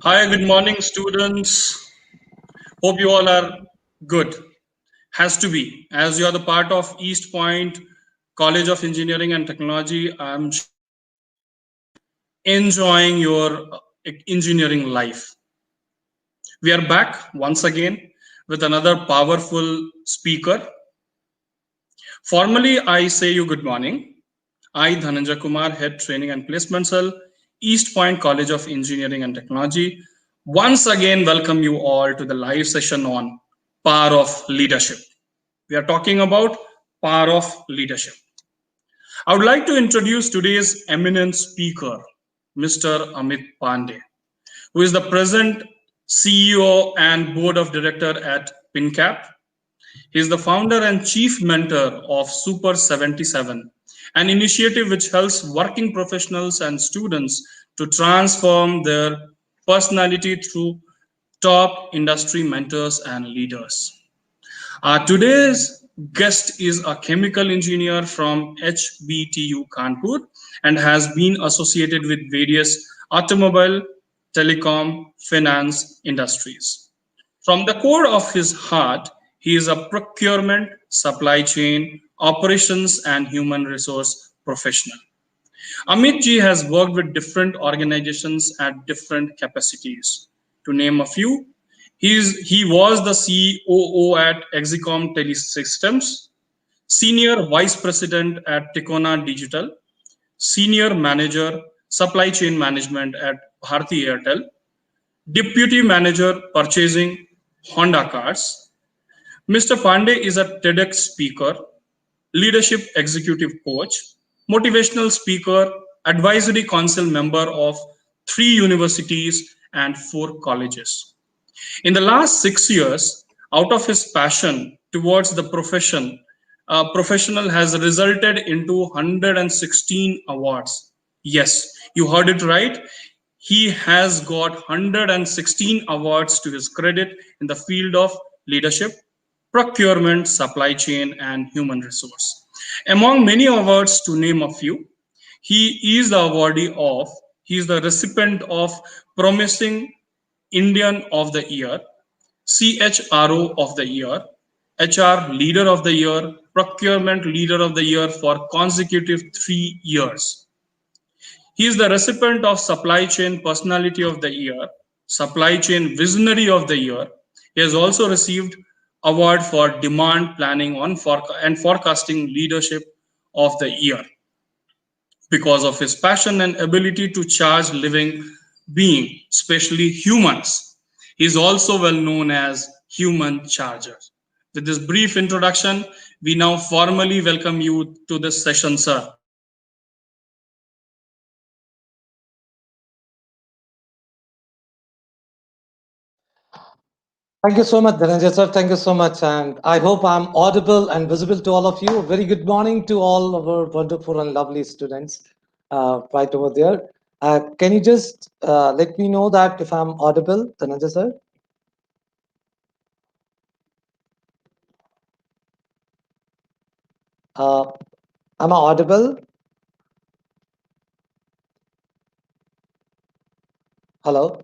Hi, good morning, students. Hope you all are good. Has to be. As you are the part of East Point College of Engineering and Technology, I'm enjoying your engineering life. We are back once again with another powerful speaker. Formally, I say you good morning. I, Dhananjay Kumar, Head Training and Placement Cell, East Point College of Engineering and Technology. Once again, welcome you all to the live session on Power of Leadership. We are talking about Power of Leadership. I would like to introduce today's eminent speaker, Mr. Amit Pandey, who is the present CEO and Board of Director at PinCap. He is the founder and chief mentor of Super 77, an initiative which helps working professionals and students to transform their personality through top industry mentors and leaders. Today's guest is a chemical engineer from HBTU Kanpur and has been associated with various automobile, telecom, finance industries. From the core of his heart, he is a procurement, supply chain, operations, and human resource professional. Amit ji has worked with different organizations at different capacities. To name a few, he was the COO at Exicom Telesystems, Senior Vice President at Ticona Digital, Senior Manager Supply Chain Management at Bharti Airtel, Deputy Manager Purchasing Honda Cars. Mr. Pandey is a TEDx speaker, leadership executive coach, motivational speaker, advisory council member of 3 universities and 4 colleges. In the last 6 years, out of his passion towards the profession, professional has resulted into 116 awards. Yes, you heard it right. He has got 116 awards to his credit in the field of leadership, procurement, supply chain, and human resource. Among many awards, to name a few, he is the awardee of, he is the recipient of Promising Indian of the Year, CHRO of the Year, HR Leader of the Year, Procurement Leader of the Year for consecutive 3 years. He is the recipient of Supply Chain Personality of the Year, Supply Chain Visionary of the Year. He has also received award for Demand Planning and Forecasting Leadership of the Year because of his passion and ability to charge living being, especially humans. He is also well known as Human Charger. With this brief introduction, we now formally welcome you to this session, sir. Thank you so much, Dhananjay sir. Thank you so much. And I hope I'm audible and visible to all of you. Very good morning to all of our wonderful and lovely students right over there. Can you just let me know that if I'm audible, Dhananjay sir? Uh, am I audible? Hello?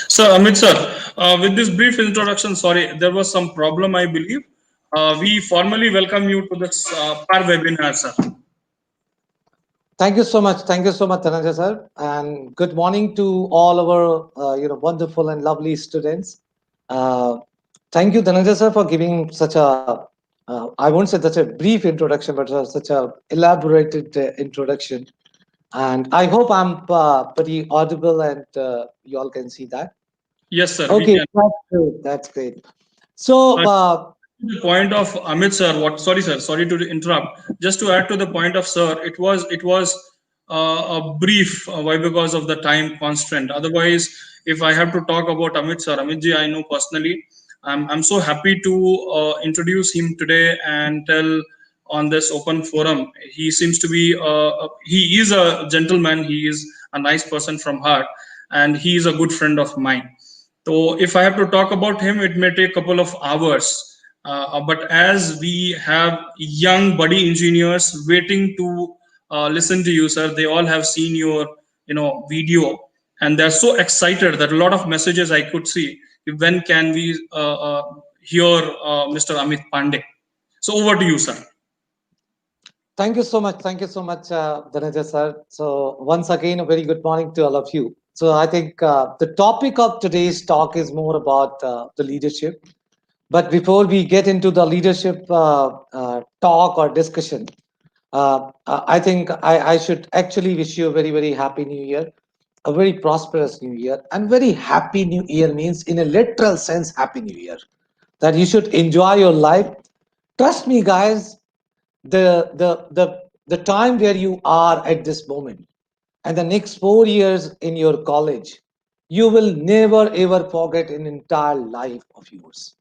So, Amit sir, with this brief introduction, sorry, there was some problem, I believe. We formally welcome you to this par webinar, sir. Thank you so much. Thank you so much, Dhananjay sir. And good morning to all our wonderful and lovely students. Uh, Thank you, Dhananjay sir, for giving such a I won't say such a brief introduction, but such a elaborated introduction. And I hope I'm pretty audible and you all can see that. Yes, sir, we Okay, can. that's great. That's great. So, The point of Amit sir, what? Sorry, sir. Sorry to interrupt. Just to add to the point of sir, it was a brief. Why? Because of the time constraint. Otherwise, if I have to talk about Amit sir, Amit ji, I know personally. I'm so happy to introduce him today and tell on this open forum. He seems to be he is a gentleman. He is a nice person from heart, and he is a good friend of mine. So if I have to talk about him, it may take a couple of hours. But as we have young buddy engineers waiting to listen to you, sir, they all have seen your video, and they're so excited that a lot of messages I could see. When can we hear Mr. Amit Pandey? So over to you, sir. Thank you so much. Thank you so much, Dhananjay sir. So once again, a very good morning to all of you. So I think the topic of today's talk is more about the leadership. But before we get into the leadership talk or discussion, I think I should actually wish you a very, very happy new year, a very prosperous new year. And very happy new year means, in a literal sense, happy new year. That you should enjoy your life. Trust me, guys, the time where you are at this moment and the next 4 years in your college, you will never ever forget an entire life of yours.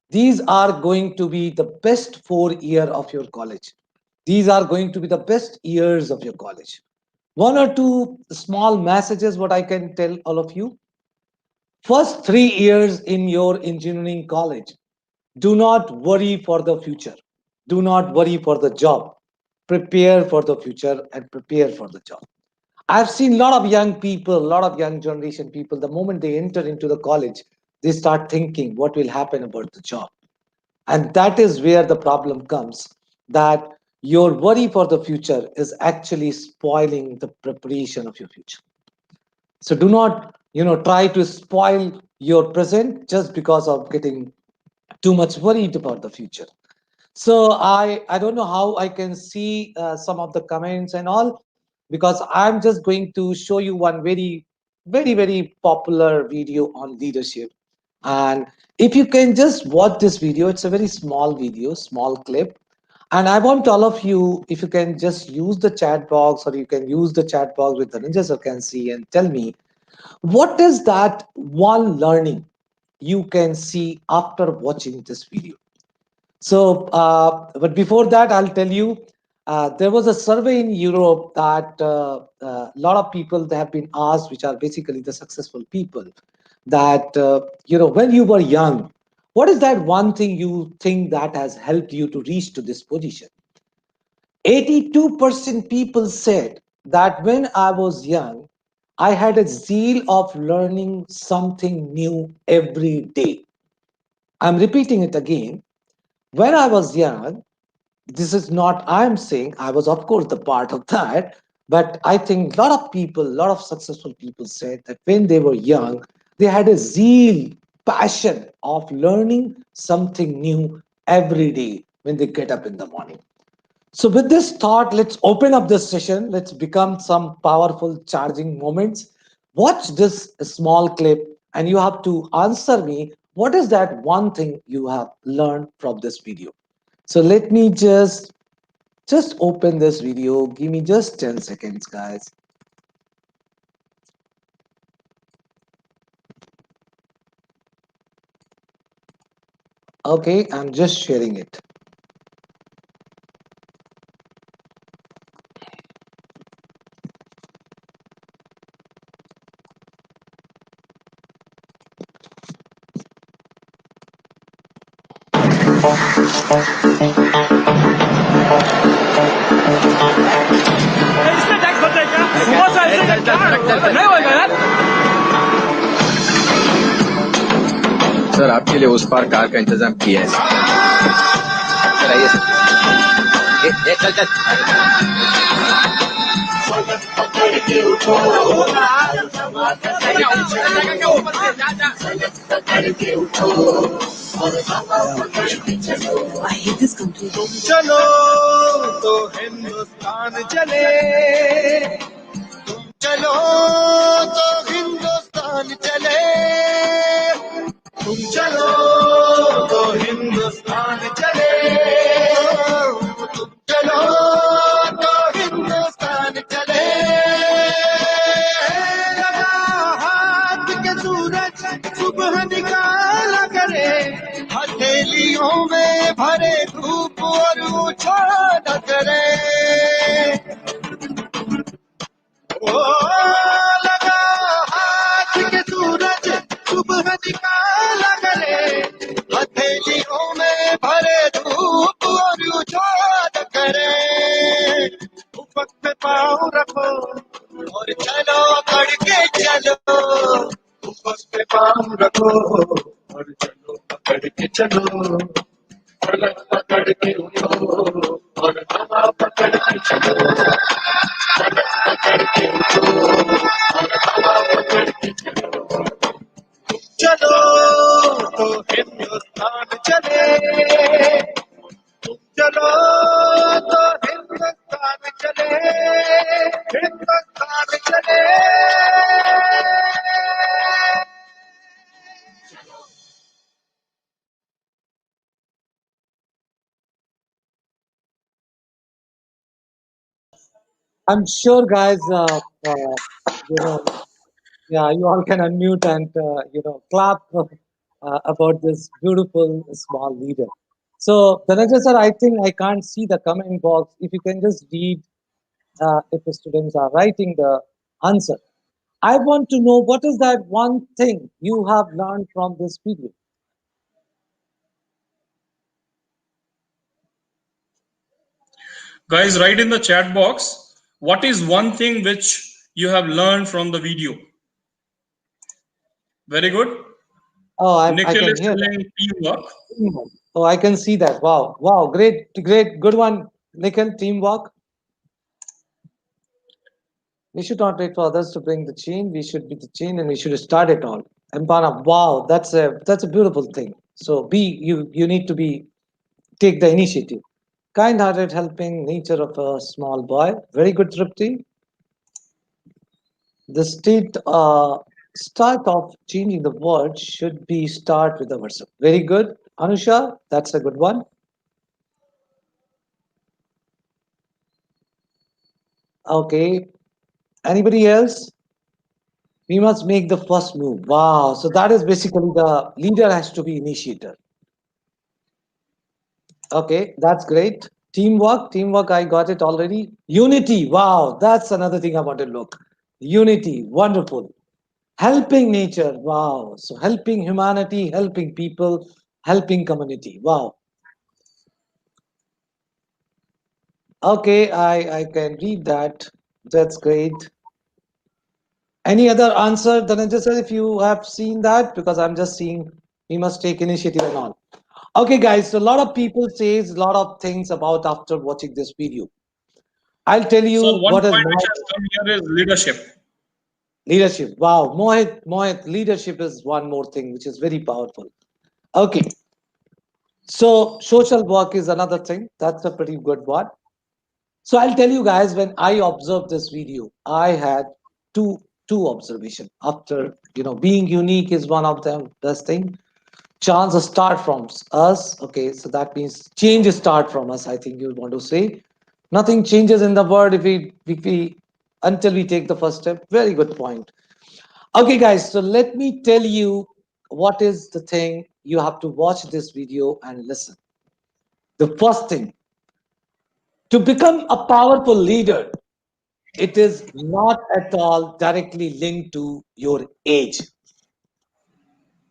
These are going to be the best 4 year of your college. These are going to be the best years of your college. One or two small messages what I can tell all of you. First 3 years in your engineering college, do not worry for the future. Do not worry for the job. Prepare for the future and prepare for the job. I've seen a lot of young people, a lot of young generation people, the moment they enter into the college, they start thinking what will happen about the job. And that is where the problem comes, that your worry for the future is actually spoiling the preparation of your future. So do not, try to spoil your present just because of getting too much worried about the future. So I don't know how I can see some of the comments and all, because I'm just going to show you one very, very, very popular video on leadership. And if you can just watch this video, it's a very small video, small clip. And I want all of you, if you can just use the chat box, or you can use the chat box with the ninjas or can see, and tell me, what is that one learning you can see after watching this video? So, but before that, I'll tell you, there was a survey in Europe that a lot of people they have been asked, which are basically the successful people, that when you were young, what is that one thing you think that has helped you to reach to this position? 82% people said that when I was young, I had a zeal of learning something new every day. I'm repeating it again. When I was young, this is not I'm saying, I was of course the part of that, but I think a lot of people, a lot of successful people said that when they were young, they had a zeal, passion of learning something new every day when they get up in the morning. So with this thought, let's open up this session. Let's become some powerful charging moments. Watch this small clip and you have to answer me, what is that one thing you have learned from this video? So let me just open this video. Give me just 10 seconds, guys. Okay, I'm just sharing it. इसमें tax भरते हैं क्या? बहुत सारे ऐसे क्या नहीं होगा यार? सर आपके लिए उस पार कार का इंतजाम किया है सर आइए सर चल चल I hate this country. चलो तो हिंदुस्तान चले तुम चलो तो हिंदुस्तान चले तुम चलो तो हिंदुस्तान चले तुम चलो तो हिंदुस्तान चले चलो अकड़ के चलो, बस पे काम रखो और चलो अकड़ के चलो, पलक पकड़ के उठो और हवा पकड़ के चलो, पलक पकड़ के उठो और हवा पकड़ के चलो। चलो तो हिंदुस्तान चले, चलो तो हिंदुस्तान चले, हिंदुस्तान चले। I'm sure, guys, you know, yeah, you all can unmute and, clap about this beautiful small leader. So, Dhananjay sir, I think I can't see the comment box. If you can just read if the students are writing the answer. I want to know what is that one thing you have learned from this video. Guys, write in the chat box, what is one thing which you have learned from the video? Very good. Oh, I Nikhil can is hear that. telling teamwork. Teamwork. Oh, I can see that. Wow, wow, great, great, good one, Nikhil. Teamwork. We should not wait for others to bring the change. We should be the change, and we should start it all. Empana, wow, that's a beautiful thing. So you need to be take the initiative. Kind-hearted, helping nature of a small boy. Very good, Tripti. The start of changing the world should be start with ourselves. Very good, Anusha. That's a good one. Okay. Anybody else? We must make the first move. Wow. So that is basically the leader has to be initiator. Okay, that's great. Teamwork, I got it already. Unity, wow, that's another thing I want to look. Unity, wonderful. Helping nature, wow. So helping humanity, helping people, helping community, wow. Okay, I can read that. That's great. Any other answer, Dhananjay sir, if you have seen that? Because I'm just seeing we must take initiative and all. Okay, guys, so a lot of people says a lot of things about after watching this video. I'll tell So you one what is point my which has come here is leadership. leadership. Wow, Mohit, leadership is one more thing which is very powerful. Okay, so social work is another thing. That's a pretty good one. So I'll tell you guys, when I observed this video, I had two observation. After being unique is one of them. This thing, chance start from us. Okay, so that means change start from us. I think you want to say nothing changes in the world if we until we take the first step. Very good point. Okay, guys, so let me tell you what is the thing you have to watch this video and listen. The first thing, to become a powerful leader, it is not at all directly linked to your age.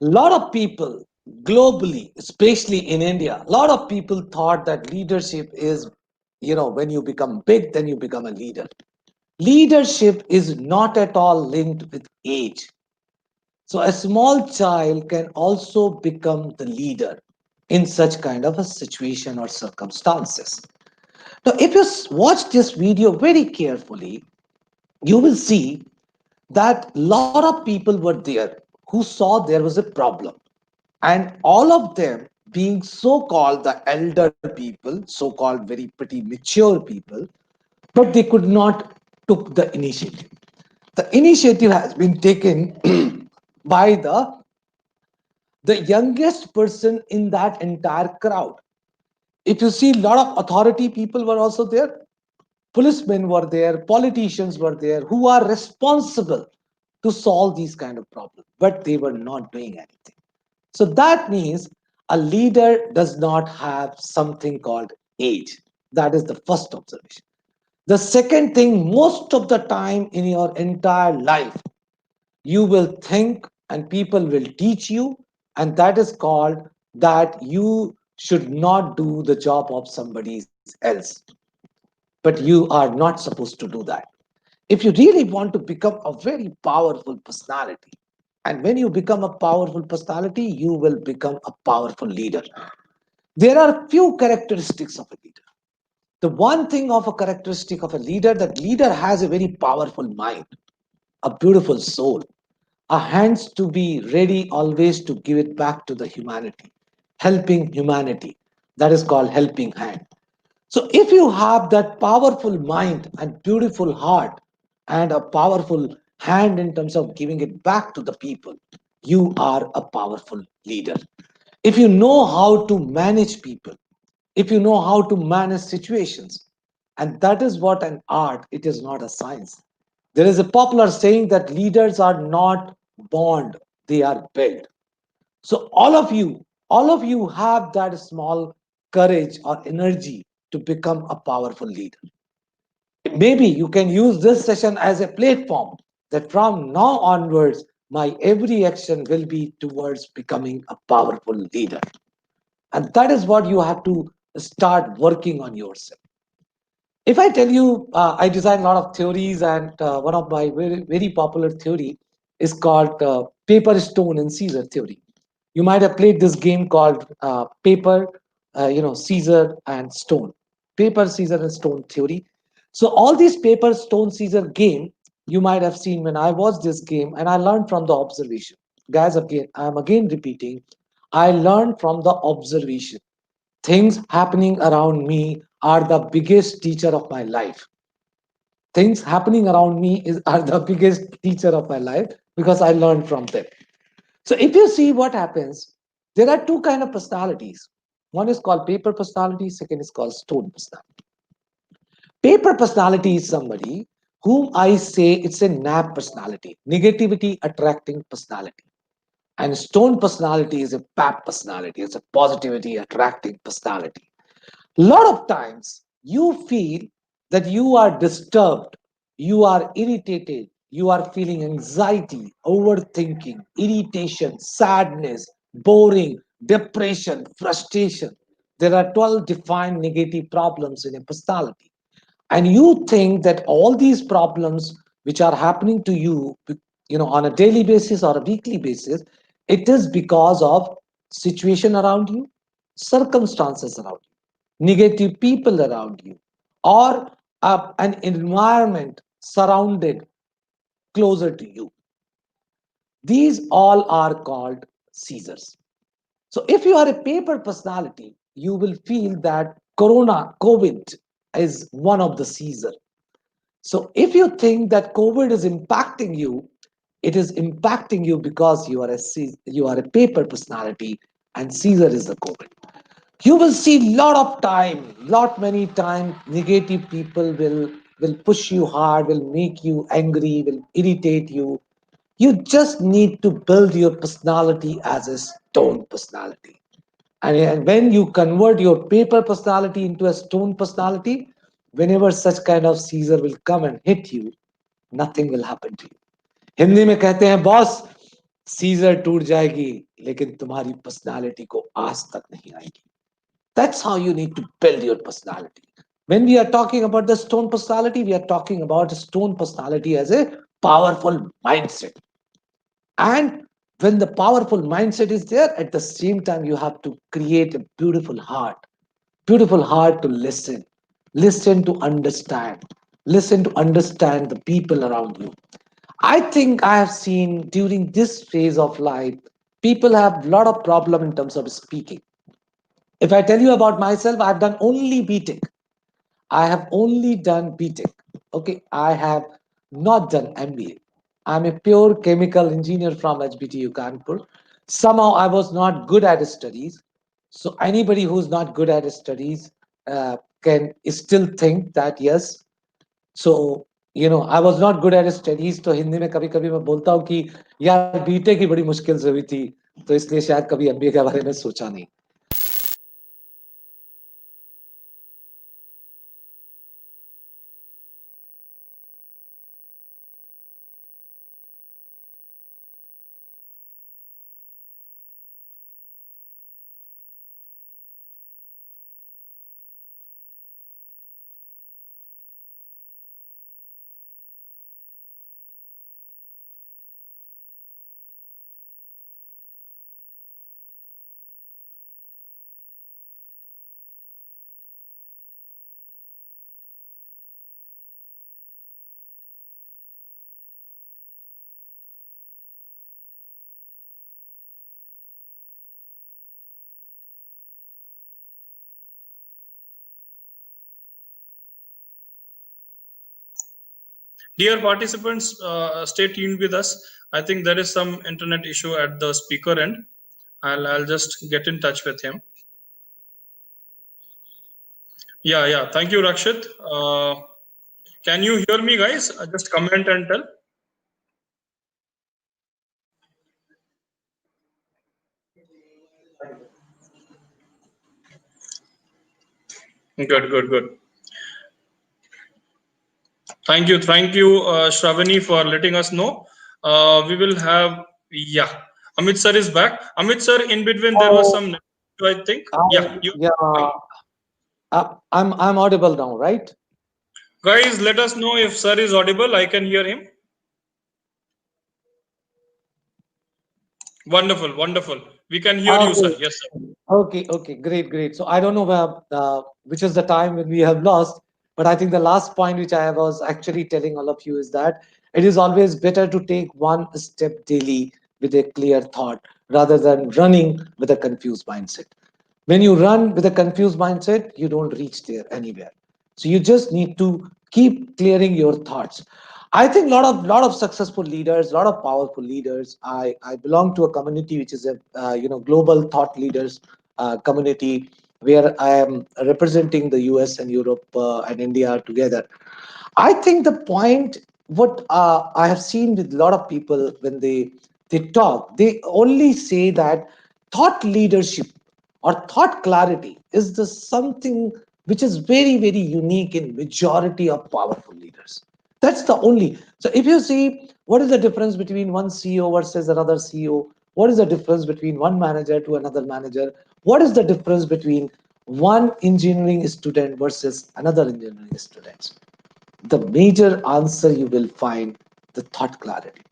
A lot of people globally, especially in India, a lot of people thought that leadership is, when you become big, then you become a leader. Leadership is not at all linked with age. So a small child can also become the leader in such kind of a situation or circumstances. Now, if you watch this video very carefully, you will see that a lot of people were there who saw there was a problem. And all of them being so-called the elder people, so-called very pretty mature people, but they could not took the initiative. The initiative has been taken by the youngest person in that entire crowd. If you see, a lot of authority people were also there, policemen were there, politicians were there, who are responsible to solve these kind of problems, but they were not doing anything. So that means a leader does not have something called age. That is the first observation. The second thing, most of the time in your entire life, you will think and people will teach you, and that is called that you should not do the job of somebody else, but you are not supposed to do that. if you really want to become a very powerful personality, and when you become a powerful personality, you will become a powerful leader. There are few characteristics of a leader. The one thing of a characteristic of a leader, that leader has a very powerful mind, a beautiful soul, a hands to be ready always to give it back to the humanity, helping humanity. That is called helping hand. So if you have that powerful mind and beautiful heart and a powerful hand in terms of giving it back to the people, you are a powerful leader. If you know how to manage people, if you know how to manage situations, and that is what an art, it is not a science. There is a popular saying that leaders are not born, they are built. So all of you have that small courage or energy to become a powerful leader. Maybe you can use this session as a platform that from now onwards, my every action will be towards becoming a powerful leader. And that is what you have to start working on yourself. If I tell you, I design a lot of theories, and one of my very, very popular theory is called paper, stone, and Caesar theory. You might have played this game called paper, Caesar and stone. Paper, Caesar, and stone theory. So all these paper, stone, Caesar game, you might have seen when I watched this game, and I learned from the observation. Guys, again, I'm again repeating, I learned from the observation. Things happening around me are the biggest teacher of my life. Things happening around me are the biggest teacher of my life because I learned from them. So if you see what happens, there are two kind of personalities. One is called paper personality, second is called stone personality. Paper personality is somebody whom I say it's a nap personality, negativity attracting personality. And stone personality is a pap personality, it's a positivity attracting personality. A lot of times you feel that you are disturbed, you are irritated, you are feeling anxiety, overthinking, irritation, sadness, boring, depression, frustration. There are 12 defined negative problems in a personality. And you think that all these problems which are happening to you, on a daily basis or a weekly basis, it is because of situation around you, circumstances around you, negative people around you, or an environment surrounded closer to you. These all are called Caesars. So if you are a paper personality, you will feel that COVID is one of the Caesar. So if you think that COVID is impacting you, it is impacting you because you are a paper personality, and Caesar is the COVID. You will see lot of time, lot many time, negative people will push you hard, will make you angry, will irritate you. You just need to build your personality as a stone personality. And when you convert your paper personality into a stone personality, whenever such kind of Caesar will come and hit you, nothing will happen to you. Hindi में कहते हैं boss, scissor टूट जाएगी लेकिन तुम्हारी personality को आज तक नहीं आएगी. That's how you need to build your personality. When we are talking about the stone personality, we are talking about a stone personality as a powerful mindset. And when the powerful mindset is there, at the same time, you have to create a beautiful heart to listen, listen to understand the people around you. I think I have seen during this phase of life, people have a lot of problem in terms of speaking. If I tell you about myself, I've done only BTech. I have only done BTech. Okay, I have not done MBA. I'm a pure chemical engineer from HBTU Kanpur. Somehow I was not good at studies. So anybody who's not good at studies can still think that yes. So I was not good at studies. तो हिंदी में कभी कभी मैं बोलता हूँ कि यार BTech ही बड़ी मुश्किल से हुई थी, तो इसलिए शायद कभी एमबीए के बारे में सोचा नहीं. Dear participants, stay tuned with us. I think there is some internet issue at the speaker end. I'll just get in touch with him. Yeah. Thank you, Rakshit. Can you hear me, guys? Just comment and tell. Good. Thank you, Shravani, for letting us know. We will have, Amit sir is back. Amit sir, in between there was some, I think. I'm audible now, right? Guys, let us know if sir is audible. I can hear him. Wonderful. We can hear you, sir. Yes, sir. Okay, great. So I don't know which is the time when we have lost, but I think the last point which I was actually telling all of you is that it is always better to take one step daily with a clear thought rather than running with a confused mindset. When you run with a confused mindset, you don't reach there anywhere. So you just need to keep clearing your thoughts. I think lot of successful leaders, lot of powerful leaders. I belong to a community which is a global thought leaders community where I am representing the US and Europe and India together. I think the point what I have seen with a lot of people when they talk, they only say that thought leadership or thought clarity is the something which is very unique in majority of powerful leaders. That's the only. So if you see what is the difference between one CEO versus another CEO, what is the difference between one manager to another manager, what is the difference between one engineering student versus another engineering student, the major answer you will find the thought clarity.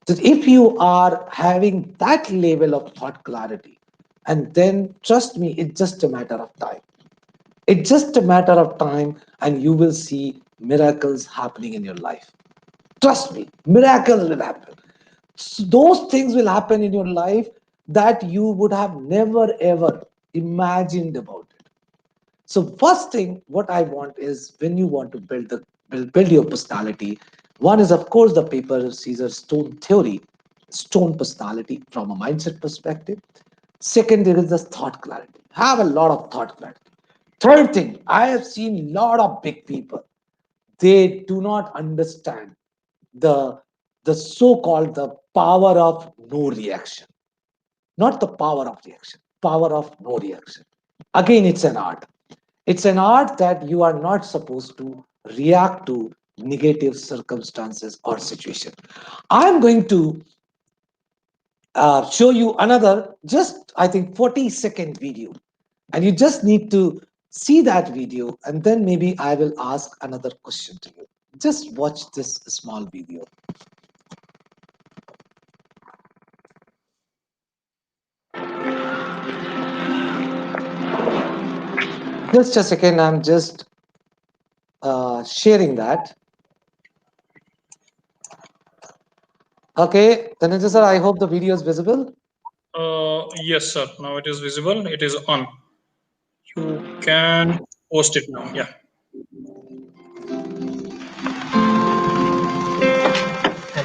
That if you are having that level of thought clarity, and then trust me, it's just a matter of time. It's just a matter of time, and you will see miracles happening in your life. Trust me, miracles will happen. So those things will happen in your life that you would have never ever imagined about it. So first thing, what I want is when you want to build your personality, one is of course the paper Caesar stone theory, stone personality from a mindset perspective. Second, there is the thought clarity. Have a lot of thought clarity. Third thing, I have seen a lot of big people. They do not understand the the so-called the power of no reaction, not the power of reaction, power of no reaction. Again, it's an art. It's an art that you are not supposed to react to negative circumstances or situation. I'm going to show you another, just I think 40-second video, and you just need to see that video, and then maybe I will ask another question to you. Just watch this small video. Just a second, I'm just sharing that. Okay, Dhananjay sir, I hope the video is visible. Yes, sir. Now it is visible. It is on. You can post it now. Yeah.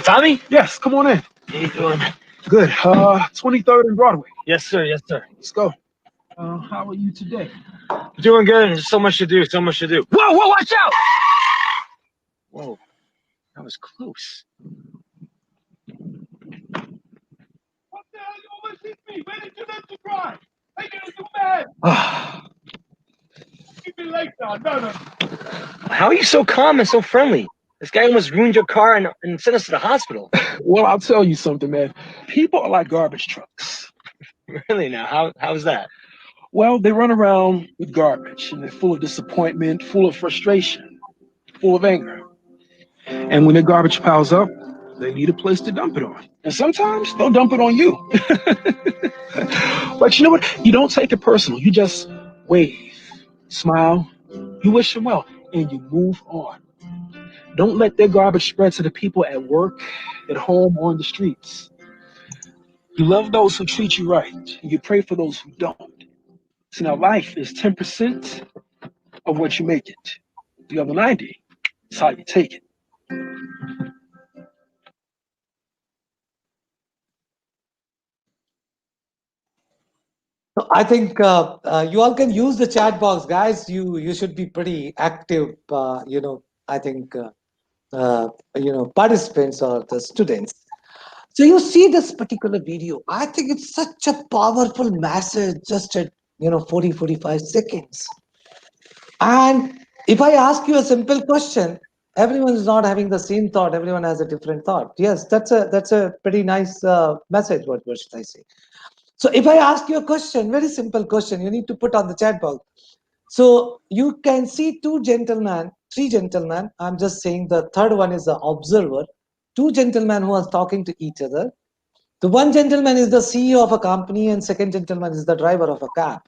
Tommy? Yes, come on in. How you doing? Good. 23rd and Broadway. Yes, sir. Let's go. How are you today? Doing good. There's so much to do. Whoa, watch out! Whoa, that was close. What the hell you always hit me? Where did you let you drive? I get you mad. Keep me late now. No. How are you so calm and so friendly? This guy almost ruined your car and sent us to the hospital. Well, I'll tell you something, man. People are like garbage trucks. Really now? How's that? Well, they run around with garbage and they're full of disappointment, full of frustration, full of anger. And when their garbage piles up, they need a place to dump it on. And sometimes they'll dump it on you. But you know what? You don't take it personal. You just wave, smile, you wish them well, and you move on. Don't let their garbage spread to the people at work, at home, or on the streets. You love those who treat you right, and you pray for those who don't. See, now life is 10% of what you make it. The other 90 is how you take it. So I think you all can use the chat box, guys. You should be pretty active. I think participants or the students. So you see this particular video. I think it's such a powerful message just at 40-45 seconds. And if I ask you a simple question, everyone is not having the same thought. Everyone has a different thought. Yes, that's a pretty nice message. What should I say? So if I ask you a question, very simple question, you need to put on the chat box. So you can see three gentlemen. I'm just saying the third one is the observer. Two gentlemen who are talking to each other. The one gentleman is the CEO of a company, and second gentleman is the driver of a cab.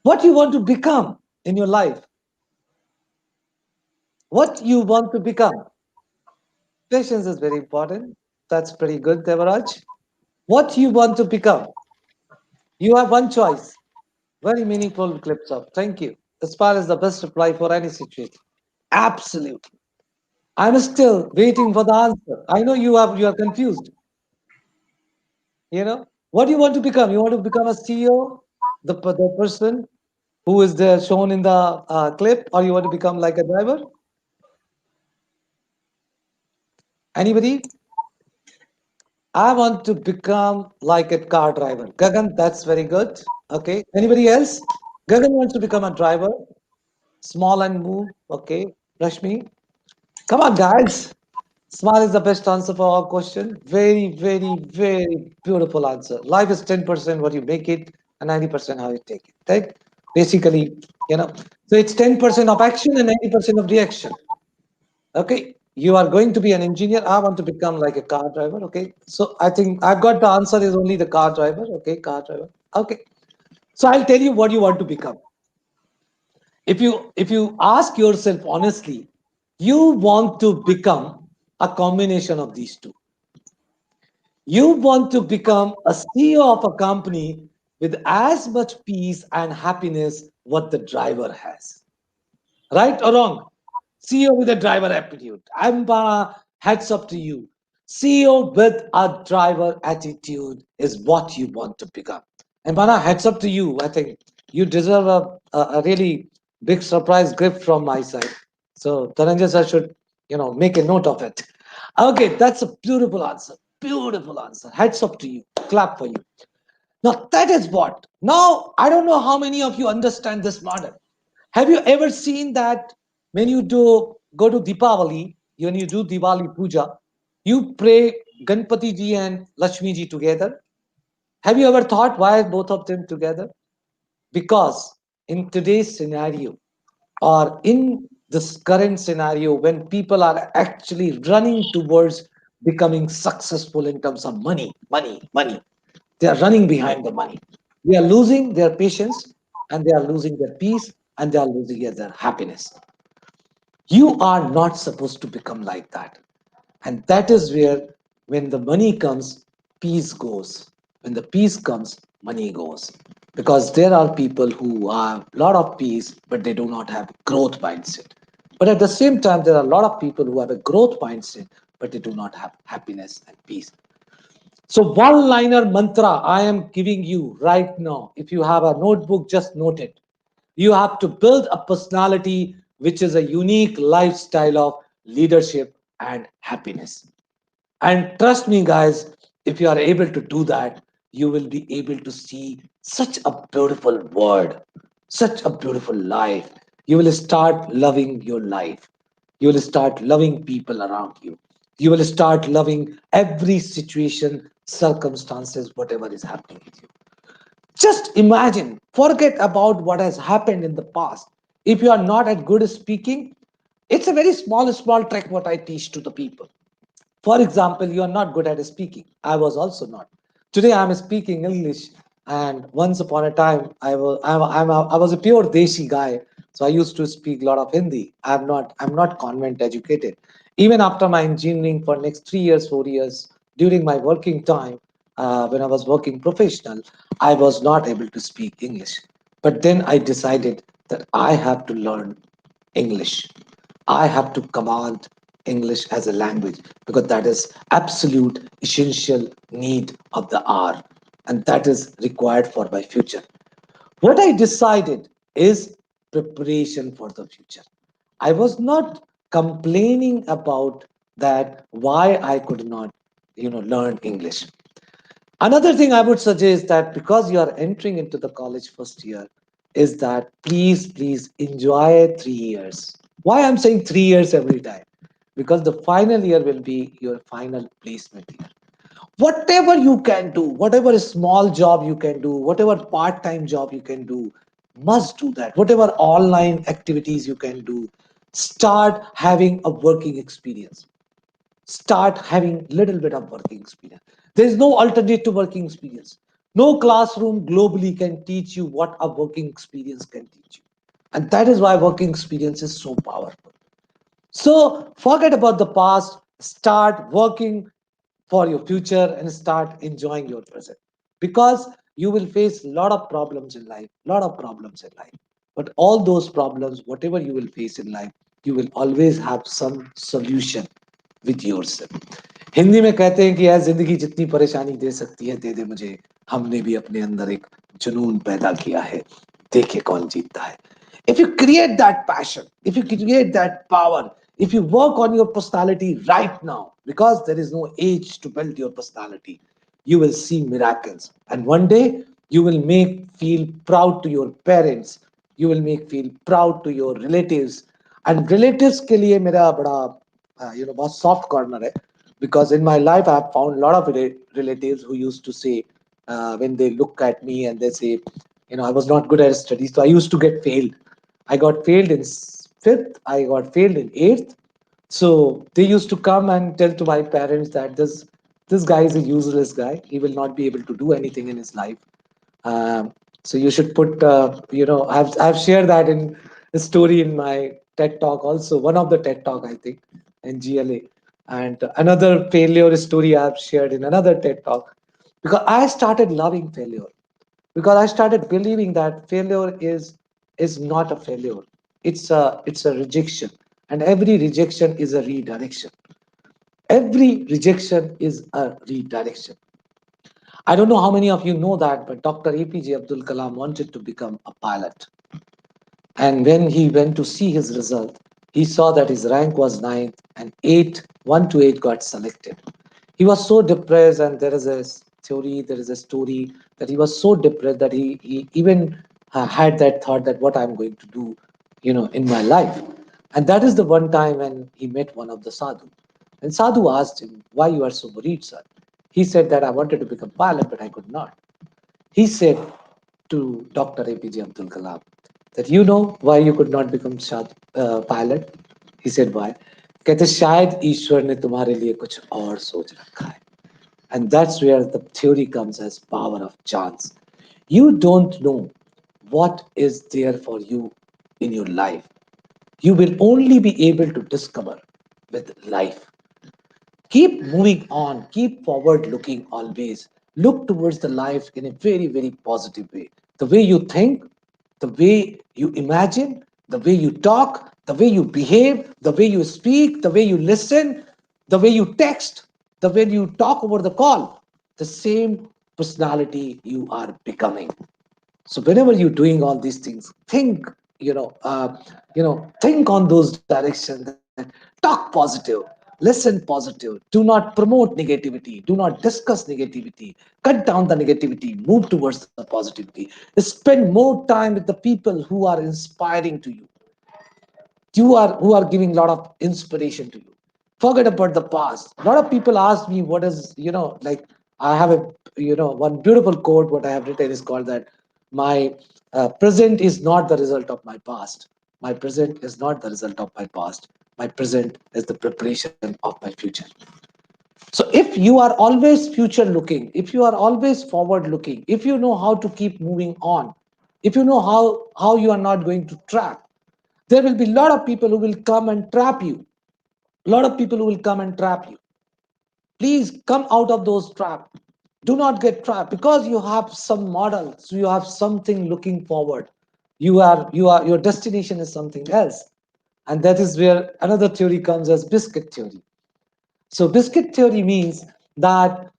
What you want to become in your life? What you want to become? Patience is very important. That's pretty good, Devaraj. What you want to become? You have one choice. Very meaningful clips up. Thank you. Aspire is the best reply for any situation. Absolutely. I'm still waiting for the answer. I know you are confused. What do you want to become? You want to become a CEO, the person who is there shown in the clip, or you want to become like a driver? Anybody? I want to become like a car driver. Gagan, that's very good. Okay. Anybody else? Gagan wants to become a driver. Small and move. Okay. Rashmi. Come on, guys. Small is the best answer for our question. Very, very, very beautiful answer. Life is 10% what you make it and 90% how you take it. Right? Basically, so it's 10% of action and 90% of reaction. Okay. You are going to be an engineer. I want to become like a car driver. Okay. So I think I've got the answer is only the car driver. Okay. Car driver. Okay. So I'll tell you what you want to become. If you ask yourself honestly, you want to become a combination of these two. You want to become a CEO of a company with as much peace and happiness what the driver has. Right or wrong? CEO with a driver aptitude. Hats up to you. CEO with a driver attitude is what you want to become. And Bana, hats up to you. I think you deserve a really big surprise gift from my side. So Dhananjay sir should, make a note of it. Okay, that's a beautiful answer. Beautiful answer. Hats up to you. Clap for you. Now that is what. Now I don't know how many of you understand this model. Have you ever seen that when you go to Deepavali, when you do Diwali Puja, you pray Ganpati ji and Lakshmi ji together? Have you ever thought why both of them together? Because in today's scenario, or in this current scenario, when people are actually running towards becoming successful in terms of money, money, money, they are running behind the money. They are losing their patience, and they are losing their peace, and they are losing their happiness. You are not supposed to become like that. And that is where, when the money comes, peace goes. When the peace comes, money goes. Because there are people who have a lot of peace, but they do not have growth mindset. But at the same time, there are a lot of people who have a growth mindset, but they do not have happiness and peace. So one-liner mantra I am giving you right now. If you have a notebook, just note it. You have to build a personality which is a unique lifestyle of leadership and happiness. And trust me, guys, if you are able to do that, you will be able to see such a beautiful world, such a beautiful life. You will start loving your life. You will start loving people around you. You will start loving every situation, circumstances, whatever is happening with you. Just imagine, forget about what has happened in the past. If you are not at good speaking, it's a very small trick what I teach to the people. For example, you are not good at speaking. I was also not. Today I am speaking English, and once upon a time I was a pure Deshi guy. So I used to speak a lot of Hindi. I'm not convent educated. Even after my engineering for next 3 years, 4 years, during my working time, when I was working professional, I was not able to speak English. But then I decided that I have to learn English. I have to command English as a language, because that is absolute essential need of the hour, and that is required for my future. What I decided is preparation for the future. I was not complaining about that why I could not, learn English. Another thing I would suggest, that because you are entering into the college first year, is that please enjoy 3 years. Why I'm saying 3 years every time? Because the final year will be your final placement year. Whatever you can do, whatever small job you can do, whatever part-time job you can do, must do that. Whatever online activities you can do, start having a working experience. Start having little bit of working experience. There is no alternative to working experience. No classroom globally can teach you what a working experience can teach you. And that is why working experience is so powerful. So forget about the past, start working for your future and start enjoying your present. Because you will face a lot of problems in life, lot of problems in life. But all those problems, whatever you will face in life, you will always have some solution with yourself. Hindi में कहते हैं कि यार जिंदगी जितनी परेशानी दे सकती है दे दे मुझे, हमने भी अपने अंदर एक जुनून पैदा किया है, देखे कौन जीतता है. If you create that passion, if you create that power, if you work on your personality right now, because there is no age to build your personality, you will see miracles. And one day you will make feel proud to your parents, you will make feel proud to your relatives. And relatives के लिए मेरा बड़ा बहुत soft corner है, because in my life I have found a lot of relatives who used to say, when they look at me and they say, I was not good at studies, so I used to get failed. I got failed in fifth, I got failed in eighth. So they used to come and tell to my parents that this guy is a useless guy. He will not be able to do anything in his life. Um, so you should put, I've shared that in a story in my TED talk also, one of the TED talk I think, in GLA, and another failure story I've shared in another TED talk, because I started loving failure, because I started believing that failure is not a failure. It's a rejection, and every rejection is a redirection. Every rejection is a redirection. I don't know how many of you know that, but Dr. APJ Abdul Kalam wanted to become a pilot. And when he went to see his result, he saw that his rank was ninth and 1 to 8 got selected. He was so depressed, and there is a theory, there is a story that he was so depressed that he even had that thought that what I'm going to do, in my life. And that is the one time when he met one of the sadhu. And sadhu asked him, why you are so worried, sir? He said that I wanted to become pilot, but I could not. He said to Dr. APJ Abdul Kalam that why you could not become pilot? He said why? कहते शायद ईश्वर ने तुम्हारे लिए कुछ और सोच रखा है. And that's where the theory comes as power of chance. You don't know what is there for you in your life. You will only be able to discover with life. Keep moving on, keep forward looking always. Look towards the life in a very, very positive way. The way you think, the way you imagine, the way you talk, the way you behave, the way you speak, the way you listen, the way you text, the way you talk over the call, the same personality you are becoming. So whenever you're doing all these things, think, think on those directions, that talk positive, listen positive, do not promote negativity, do not discuss negativity, cut down the negativity, move towards the positivity, spend more time with the people who are inspiring to you, who are giving a lot of inspiration to you. Forget about the past. A lot of people ask me what is, like, I have a, one beautiful quote what I have written is called that my present is not the result of my past. My present is not the result of my past. My present is the preparation of my future. So if you are always future looking, if you are always forward looking, if you know how to keep moving on, if you know how you are not going to trap, there will be a lot of people who will come and trap you. A lot of people who will come and trap you. Please come out of those traps. Do not get trapped, because you have some models, you have something looking forward. Your destination is something else. And that is where another theory comes as biscuit theory. So biscuit theory means that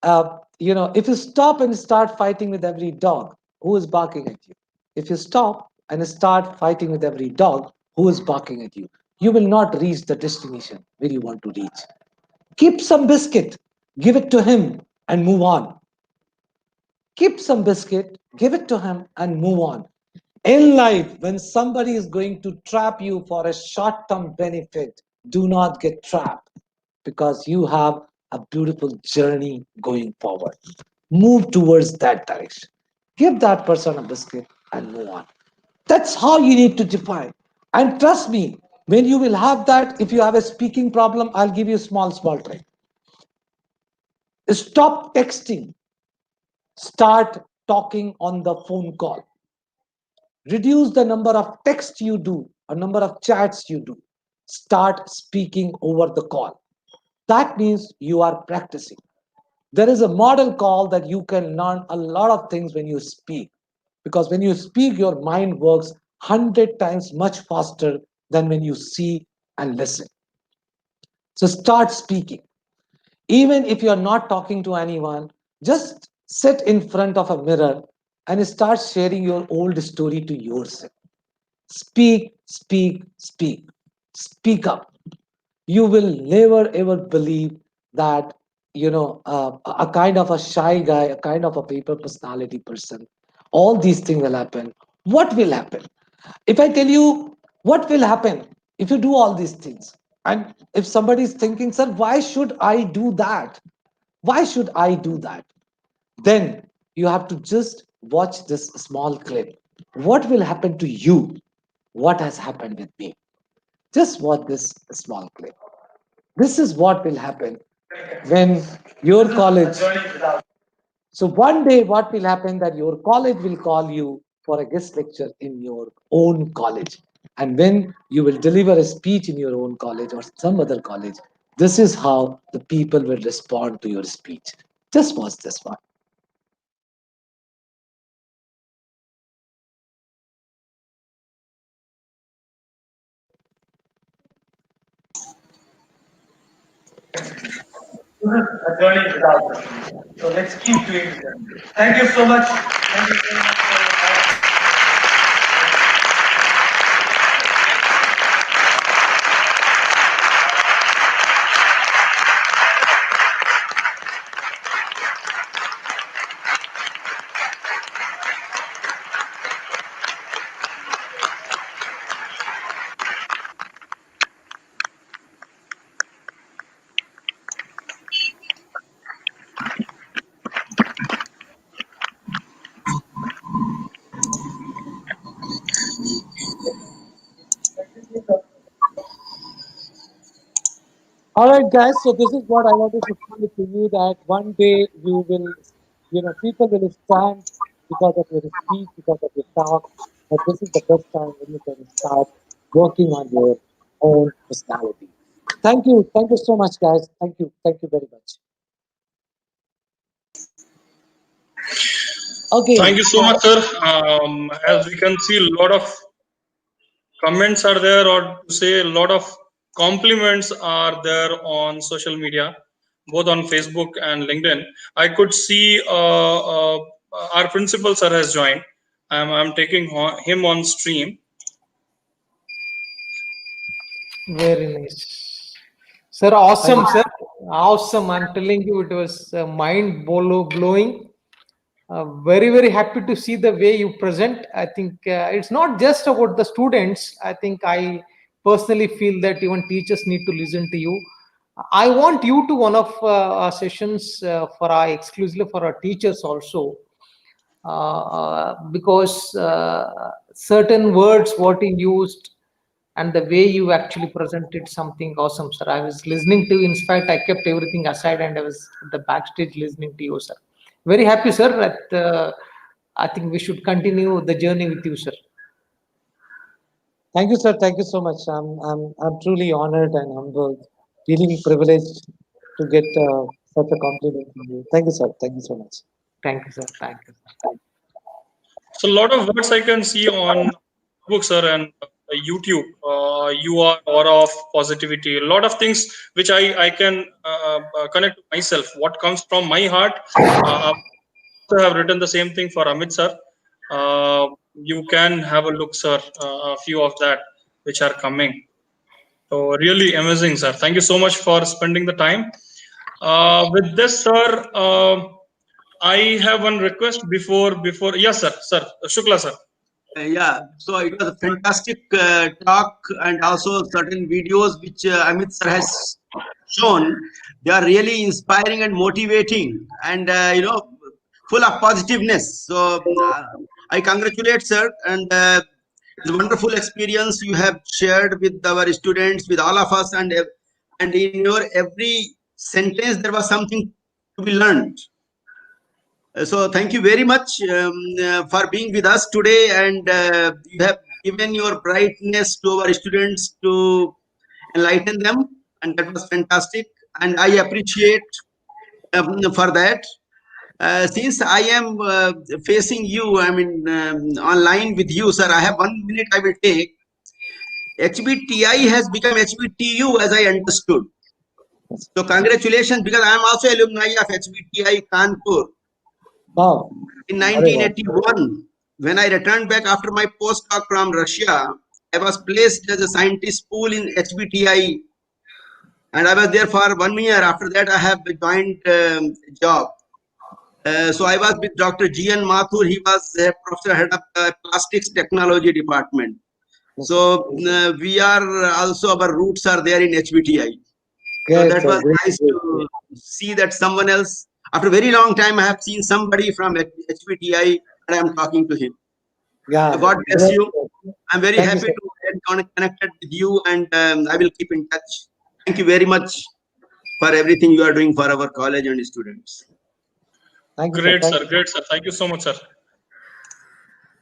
if you stop and start fighting with every dog, who is barking at you? If you stop and start fighting with every dog, who is barking at you? You will not reach the destination where you want to reach. Keep some biscuit, give it to him, and move on. Keep some biscuit, give it to him, and move on. In life, when somebody is going to trap you for a short term benefit, do not get trapped because you have a beautiful journey going forward. Move towards that direction. Give that person a biscuit and move on. That's how you need to define. And trust me, when you will have that, if you have a speaking problem, I'll give you a small trick. Stop texting. Start talking on the phone call. Reduce the number of texts you do, a number of chats you do. Start speaking over the call. That means you are practicing. There is a model call that you can learn a lot of things when you speak. Because when you speak, your mind works 100 times much faster than when you see and listen. So start speaking. Even if you're not talking to anyone, just sit in front of a mirror and start sharing your old story to yourself. Speak, speak, speak. Speak up. You will never ever believe that, a kind of a shy guy, a kind of a paper personality person, all these things will happen. What will happen? If I tell you what will happen if you do all these things, and if somebody is thinking, sir, why should I do that? Why should I do that? Then you have to just watch this small clip. What will happen to you? What has happened with me? Just watch this small clip. This is what will happen when your college. So one day, what will happen that your college will call you for a guest lecture in your own college. And when you will deliver a speech in your own college or some other college, this is how the people will respond to your speech. Just watch this one. A journey without them. So let's keep doing it. Thank you so much. Thank you so much. All right, guys. So this is what I wanted to say to you that one day you will, people will stand because of your speech, because of your talk. But this is the best time when you can start working on your own personality. Thank you. Thank you so much, guys. Thank you. Thank you very much. Okay. Thank you so much, sir. As we can see, a lot of comments are there, or to say a lot of compliments are there on social media, both on Facebook and LinkedIn. I could see our principal sir has joined. I'm taking him on stream. Very nice. Sir, awesome, sir. Awesome. I'm telling you, it was mind blowing. Very, very happy to see the way you present. I think it's not just about the students. I think I personally feel that even teachers need to listen to you. I want you to one of our sessions for our exclusively for our teachers also, because certain words what you used and the way you actually presented something awesome, sir. I was listening to, in fact, I kept everything aside and I was at the backstage listening to you, sir. Very happy, sir, that I think we should continue the journey with you, sir. Thank you, sir. Thank you so much. I'm truly honored and humbled, feeling privileged to get such a compliment from you. Thank you, sir. Thank you so much. Thank you, sir. Thank you, sir. So a lot of words I can see on book, sir, and YouTube. You are aura of positivity. A lot of things which I can connect to myself. What comes from my heart. I have written the same thing for Amit sir. You can have a look, sir. A few of that which are coming. So really amazing, sir. Thank you so much for spending the time. With this, sir, I have one request before. Yes, sir. Shukla, sir. Yeah, so it was a fantastic talk, and also certain videos which Amit sir has shown. They are really inspiring and motivating, and full of positiveness. So I congratulate sir, and it's a wonderful experience you have shared with our students, with all of us, and in your every sentence there was something to be learned. So thank you very much for being with us today, and you have given your brightness to our students to enlighten them, and that was fantastic, and I appreciate for that. Since I am facing you, I mean online with you, sir, I have 1 minute I will take. HBTI has become HBTU as I understood. So congratulations, because I am also alumni of HBTI Kanpur. Wow. In Very well. 1981, when I returned back after my postdoc from Russia, I was placed as a scientist pool in HBTI, and I was there for 1 year. After that, I have joined job. So I was with Dr. G.N. Mathur. He was professor head of the plastics technology department. So we are also, our roots are there in HBTI. So Great, that sir. was Great, nice great, to see that someone else, after a very long time, I have seen somebody from HBTI and I am talking to him. Yeah. So God bless Great, you. sir. I'm very Thank you, happy sir. to get connected with you, and I will keep in touch. Thank you very much for everything you are doing for our college and students. Thank you, sir. Great, Thank sir. you. Great, sir. Thank you so much, sir.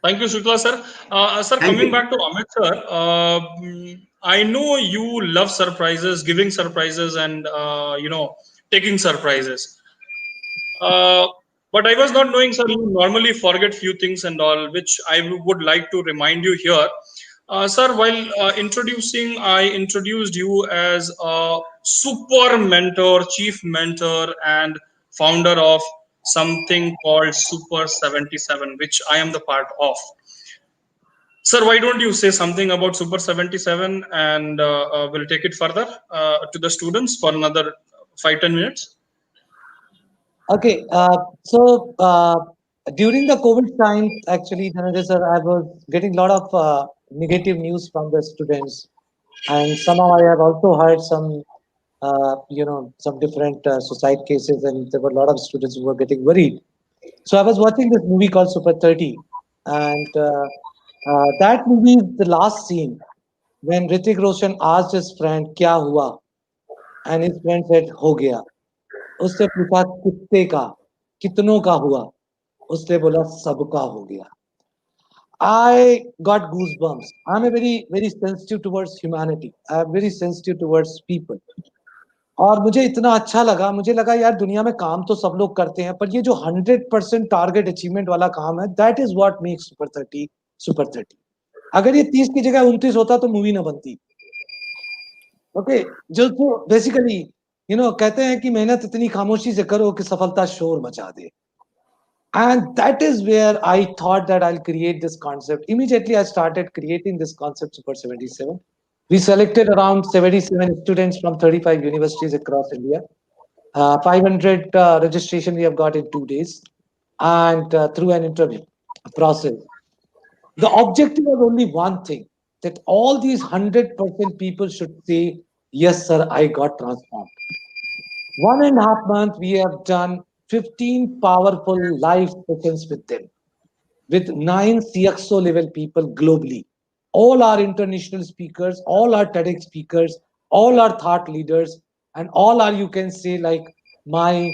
Thank you, Shukla, sir. Sir, Thank coming you. back to Amit, sir. I know you love surprises, giving surprises, and taking surprises. Uh, but I was not knowing, sir, you normally forget few things and all, which I would like to remind you here. Sir, while introducing, I introduced you as a super mentor, chief mentor, and founder of something called Super 77, which I am the part of. Sir, why don't you say something about Super 77, and we'll take it further to the students for another 5-10 minutes. Okay. So during the COVID time, actually, Dhananjay sir, I was getting a lot of negative news from the students, and somehow I have also heard some different suicide cases, and there were a lot of students who were getting worried. So I was watching this movie called Super 30, and that movie, the last scene when Hrithik Roshan asked his friend, "Kya hua?" and his friend said, "हो गया." उससे पूछा कितने का, कितनों का हुआ, उसने बोला सबका हो गया. I got goosebumps. I'm a very sensitive towards humanity. I'm very sensitive towards people. और मुझे इतना अच्छा लगा, मुझे लगा यार दुनिया में काम तो सब लोग करते हैं, पर ये जो 100% टारगेट अचीवमेंट वाला काम है, that is what makes super 30. अगर ये 30 की जगह 29 होता तो मूवी ना बनती. ओके, जो बेसिकली कहते हैं कि मेहनत इतनी खामोशी से करो कि सफलता शोर मचा दे. And that is where I thought that I'll create this concept. Immediately, I started creating this concept, Super 77. We selected around 77 students from 35 universities across India. 500 registration we have got in 2 days, and through an interview process. The objective was only one thing, that all these 100% people should say, "Yes, sir, I got transformed." 1.5 months, we have done 15 powerful live sessions with them, with 9 CXO level people globally. All are international speakers, all are TEDx speakers, all are thought leaders, and all are, you can say, like my,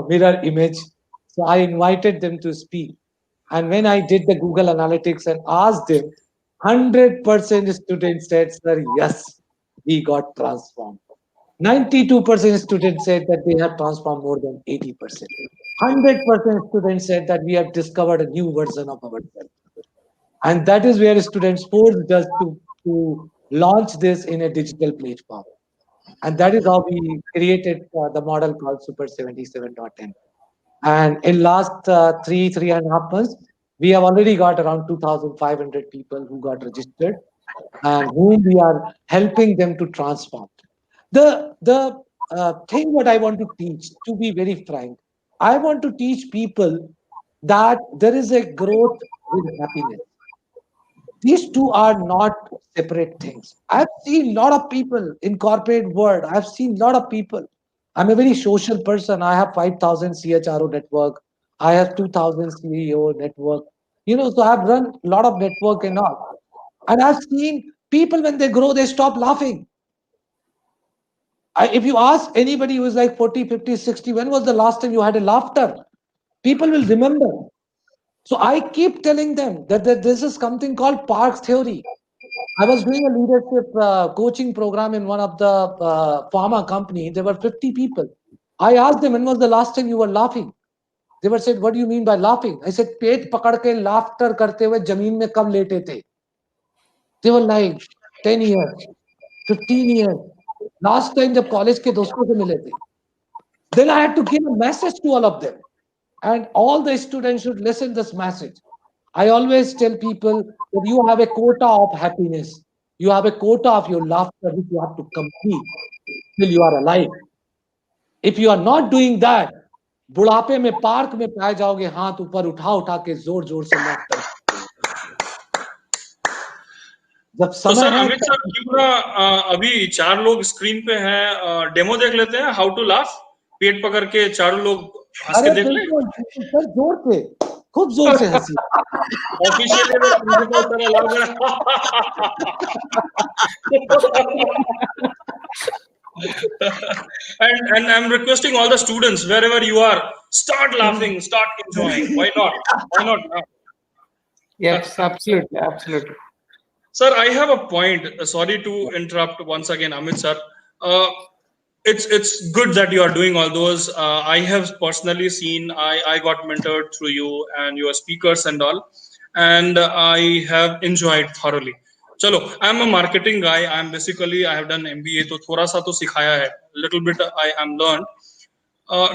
mirror image. So I invited them to speak. And when I did the Google Analytics and asked them, 100% students said, "Sir, yes, we got transformed." 92% students said that they have transformed more than 80%. 100% students said that we have discovered a new version of ourselves. And that is where students forced us to launch this in a digital platform. And that is how we created the model called Super 77.10. And in last 3.5 months, we have already got around 2,500 people who got registered and whom we are helping them to transform. The thing what I want to teach, to be very frank, I want to teach people that there is a growth with happiness. These two are not separate things. I've seen a lot of people in corporate world. I've seen a lot of people. I'm a very social person. I have 5,000 CHRO network. I have 2,000 CEO network. So I've run a lot of network and all. And I've seen people when they grow, they stop laughing. If you ask anybody who is like 40, 50, 60, when was the last time you had a laughter? People will remember. So I keep telling them that this is something called Parks theory. I was doing a leadership coaching program in one of the pharma company. There were 50 people. I asked them, when was the last time you were laughing? They were said, what do you mean by laughing? I said, पेट पकड़ के laughter करते हुए जमीन में कब लेटे थे? They were like 10 years, 15 years. Last time जब college के दोस्तों से मिले थे. Then I had to give a message to all of them. And all the students should listen this message. I always tell people that you have a quota of happiness. You have a quota of your laughter which you have to complete till you are alive. If you are not doing that, बुढ़ापे में park में पाए जाओगे हाथ ऊपर उठा उठा के जोर जोर से laughter. जब तो समय सर है अमित सर क्यों ना अभी 4 लोग स्क्रीन पे हैं, डेमो देख लेते हैं, हाउ टू लाफ, पेट पकड़ के चारों लोग हंस के अरे देख लें. बिल्कुल सर, जोर से, खूब जोर से हंसी. ऑफिशियली मैं principal sir allow and I'm requesting all the students wherever you are, start laughing, start enjoying. Why not? Why not now? Yes, absolutely, absolutely. Sir, I have a point. Sorry to interrupt once again, Amit sir. Uh, it's good that you are doing all those. I have personally seen. I got mentored through you and your speakers and all, and I have enjoyed thoroughly. चलो, I'm a marketing guy. I have done MBA, तो थोड़ा सा तो सिखाया है. Little bit I am learned.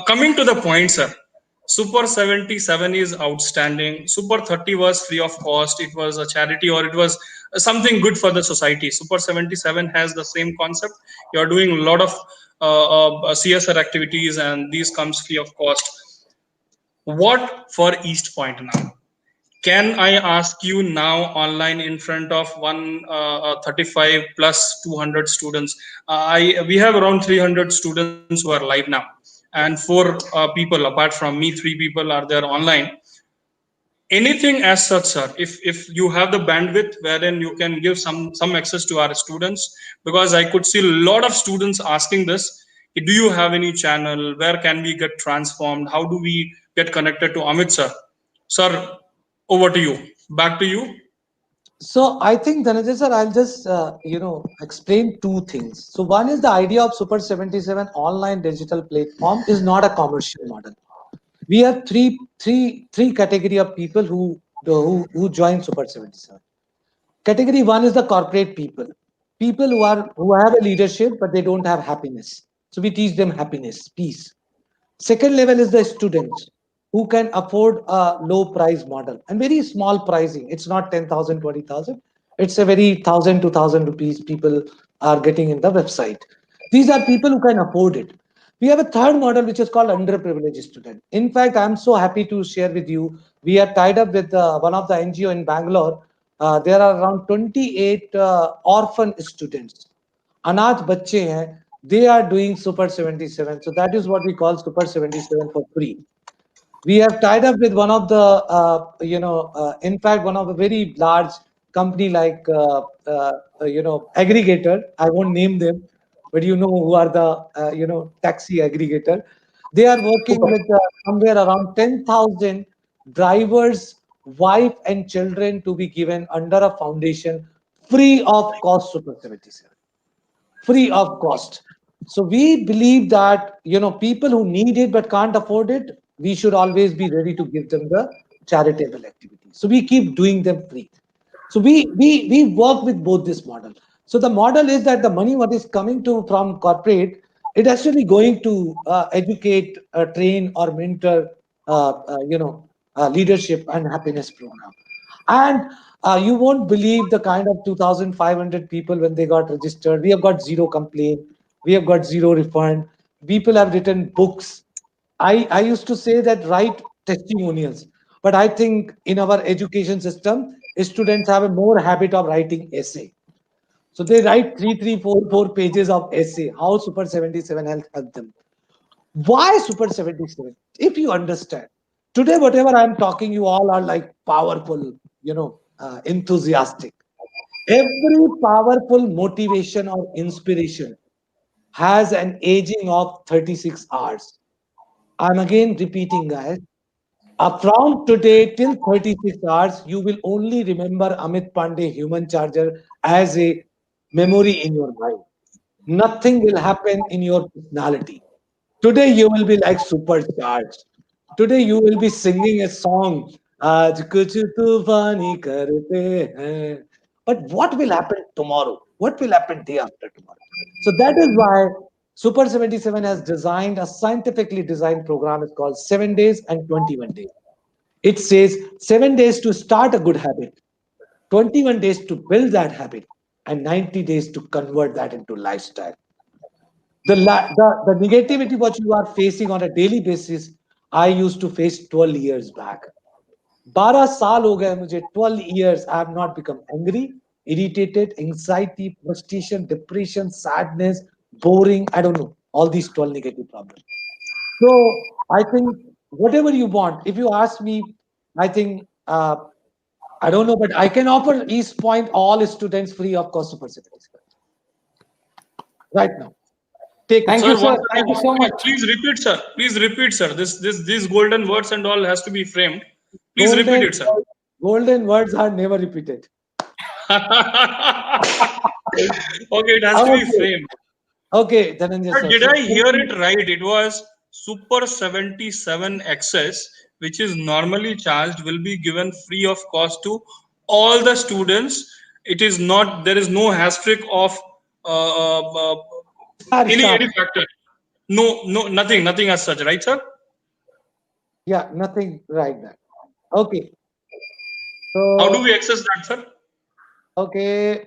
Coming to the point, sir. Super 77 is outstanding. Super 30 was free of cost. It was a charity or it was something good for the society. Super 77 has the same concept. You're doing a lot of CSR activities and these comes free of cost. What for East Point now? Can I ask you now online in front of 135 plus 200 students? We have around 300 students who are live now, and 4 people apart from me, 3 people are there online. Anything as such, sir? If you have the bandwidth wherein you can give some access to our students, because I could see a lot of students asking this. Do you have any channel? Where can we get transformed? How do we get connected to Amit sir? Sir, over to you. Back to you. So I think, Dhananjay sir, I'll just explain two things. So one is the idea of Super 77 online digital platform is not a commercial model. We have three category of people who join Super 77. Category one is the corporate people who have a leadership but they don't have happiness. So we teach them happiness, peace. Second level is the students who can afford a low price model and very small pricing. It's not 10,000, 20,000. It's a very 1,000, 2,000 rupees people are getting in the website. These are people who can afford it. We have a third model which is called underprivileged student. In fact, I'm so happy to share with you. We are tied up with one of the NGO in Bangalore. There are around 28 orphan students. Anath bacche hain, they are doing Super 77. So that is what we call Super 77 for free. We have tied up with one of the, in fact, one of a very large company like, aggregator. I won't name them, but you know who are the, taxi aggregator. They are working with somewhere around 10,000 drivers, wife and children to be given under a foundation free of cost Super 77, free of cost. So we believe that people who need it but can't afford it, we should always be ready to give them the charitable activity. So we keep doing them free. So we work with both this model. So the model is that the money what is coming to from corporate, it actually going to educate, train, or mentor, leadership and happiness program. And you won't believe the kind of 2,500 people when they got registered. We have got zero complaint. We have got zero refund. People have written books. I used to say that write testimonials, but I think in our education system, students have a more habit of writing essay. So they write four pages of essay, how Super 77 helped them. Why Super 77? If you understand, today, whatever I'm talking, you all are like powerful, enthusiastic. Every powerful motivation or inspiration has an aging of 36 hours. I'm again repeating, guys. From today till 36 hours, you will only remember Amit Pandey, human charger, as a memory in your mind. Nothing will happen in your personality. Today you will be like supercharged. Today you will be singing a song. "Aaj kuch tufani karte hain." But what will happen tomorrow? What will happen day after tomorrow? So that is why Super 77 has designed a scientifically designed program. It's called 7 days and 21 days. It says 7 days to start a good habit, 21 days to build that habit, and 90 days to convert that into lifestyle. The negativity what you are facing on a daily basis, I used to face 12 years back. 12 साल हो गए मुझे, 12 years I have not become angry, irritated, anxiety, frustration, depression, sadness, boring, I don't know, all these 12 negative problems. So I think whatever you want, if you ask me, I think I don't know, but I can offer East Point all students free of cost super certificate right now. Take it. Thank Sir, you, sir. once Thank you again, so much. please repeat, sir. Please repeat, sir. These golden words and all has to be framed. Please repeat Golden, it, sir. golden words are never repeated. Okay, it has to be Okay, framed. okay, Dhananjay But sir. did So, I hear it right? It was Super 77 access, which is normally charged, will be given free of cost to all the students. It is not, there is no asterisk of uh, uh, uh, any star. factor. No, no, nothing as such, right, sir? Yeah, nothing right there. Okay, How do we so access that, sir? okay,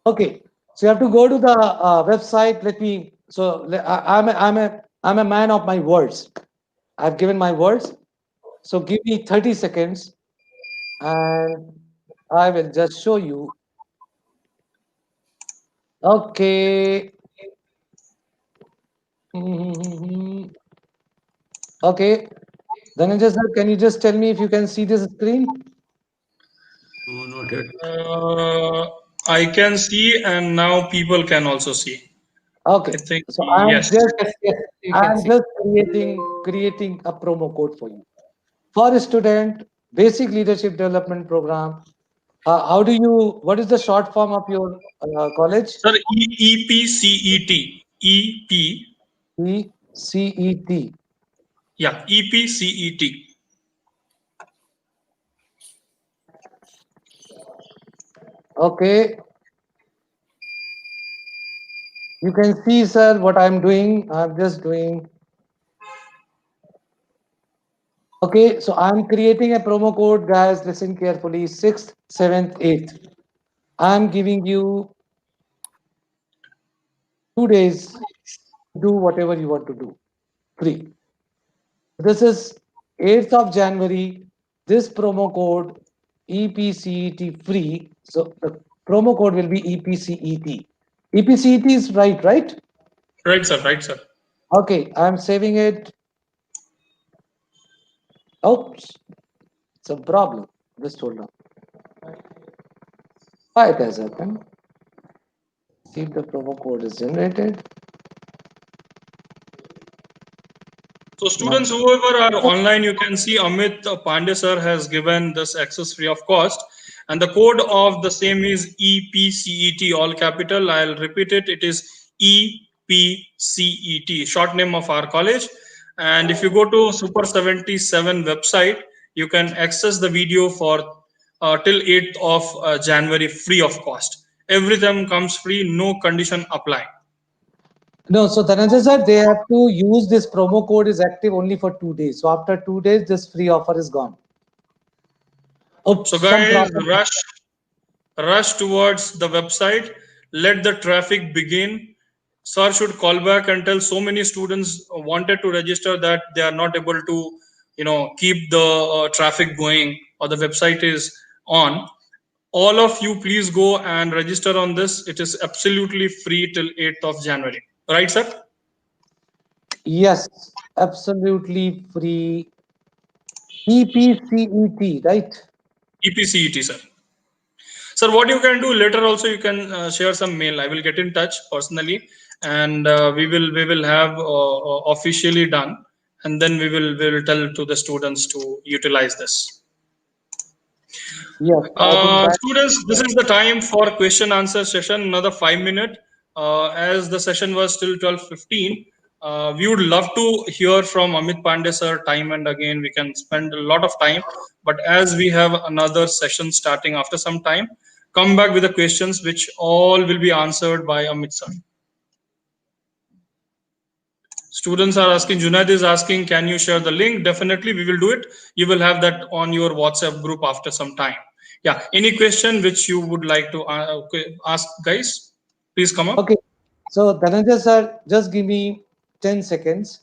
okay. So you have to go to the website. Let me. So I'm a man of my words. I've given my words. So give me 30 seconds, and I will just show you. Okay. Okay. Dhananjay sir, can you just tell me if you can see this screen? No, not yet. Uh, I can see, and now people can also see. I Okay. think So yes. Yes, yes, you can I'm see. just creating a promo code for you. For a student, basic leadership development program. How do you, what is the short form of your college? Sir, EPCET. EP. ECET. Yeah, EPCET. Okay. You can see, sir, what I'm doing. I'm just doing. Okay. So I'm creating a promo code, guys. Listen carefully. 6th, 7th, 8th. I'm giving you 2 days to do whatever you want to do. Free. This is 8th of January. This promo code EPCET free. So the promo code will be EPCET. EPCET is right, right? Right, sir. Right, sir. Okay, I'm saving it. Oops, it's a problem. Just hold on. Why it has happened? See if the promo code is generated. So Not. students, whoever are online, you can see Amit Pandey sir has given this access free of cost, and the code of the same is EPCET, all capital. I'll repeat it. It is EPCET, short name of our college. And if you go to Super 77 website, you can access the video for till 8th of January free of cost. Everything comes free, no condition apply. No, so Dhananjay sir, they have to use this promo code is active only for 2 days. So after 2 days, this free offer is gone. So Oops, some guys, problem. rush towards the website, let the traffic begin. Sir should call back and tell so many students wanted to register that they are not able to keep the traffic going, or the website is on. All of you please go and register on this. It is absolutely free till 8th of January, right sir? Yes, absolutely free. EPCET, right? EPCET sir. Sir, what you can do later also, you can share some mail. I will get in touch personally, and we will have officially done, and then we will tell to the students to utilize this. Yes, I think that. Students, this is the time for question answer session. Another 5 minutes. As the session was till 12:15, we would love to hear from Amit Pandey sir time and again. We can spend a lot of time, but as we have another session starting after some time, come back with the questions which all will be answered by Amit sir. Students are asking, Junaid is asking, can you share the link? Definitely, we will do it. You will have that on your WhatsApp group after some time. Yeah, any question which you would like to ask, guys? Please come up. Okay, so Dhananjay sir, just give me 10 seconds.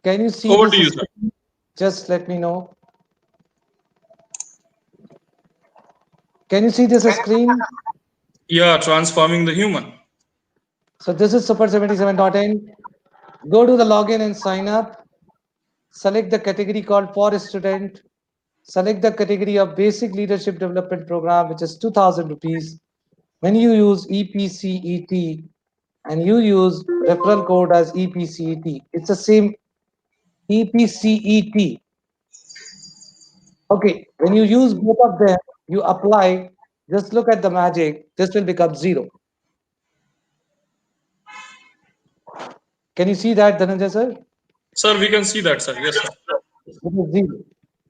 Can you see Over this to you, sir. screen? Just let me know. Can you see this screen? Yeah, transforming the human. So this is super77.in. Go to the login and sign up. Select the category called for student. Select the category of basic leadership development program, which is 2000 rupees. When you use EPCET and you use referral code as EPCET, it's the same EPCET. Okay, when you use both of them, you apply, just look at the magic, this will become 0. Can you see that, Dhananjay sir? Sir, we can see that, sir. Yes, sir. It is 0.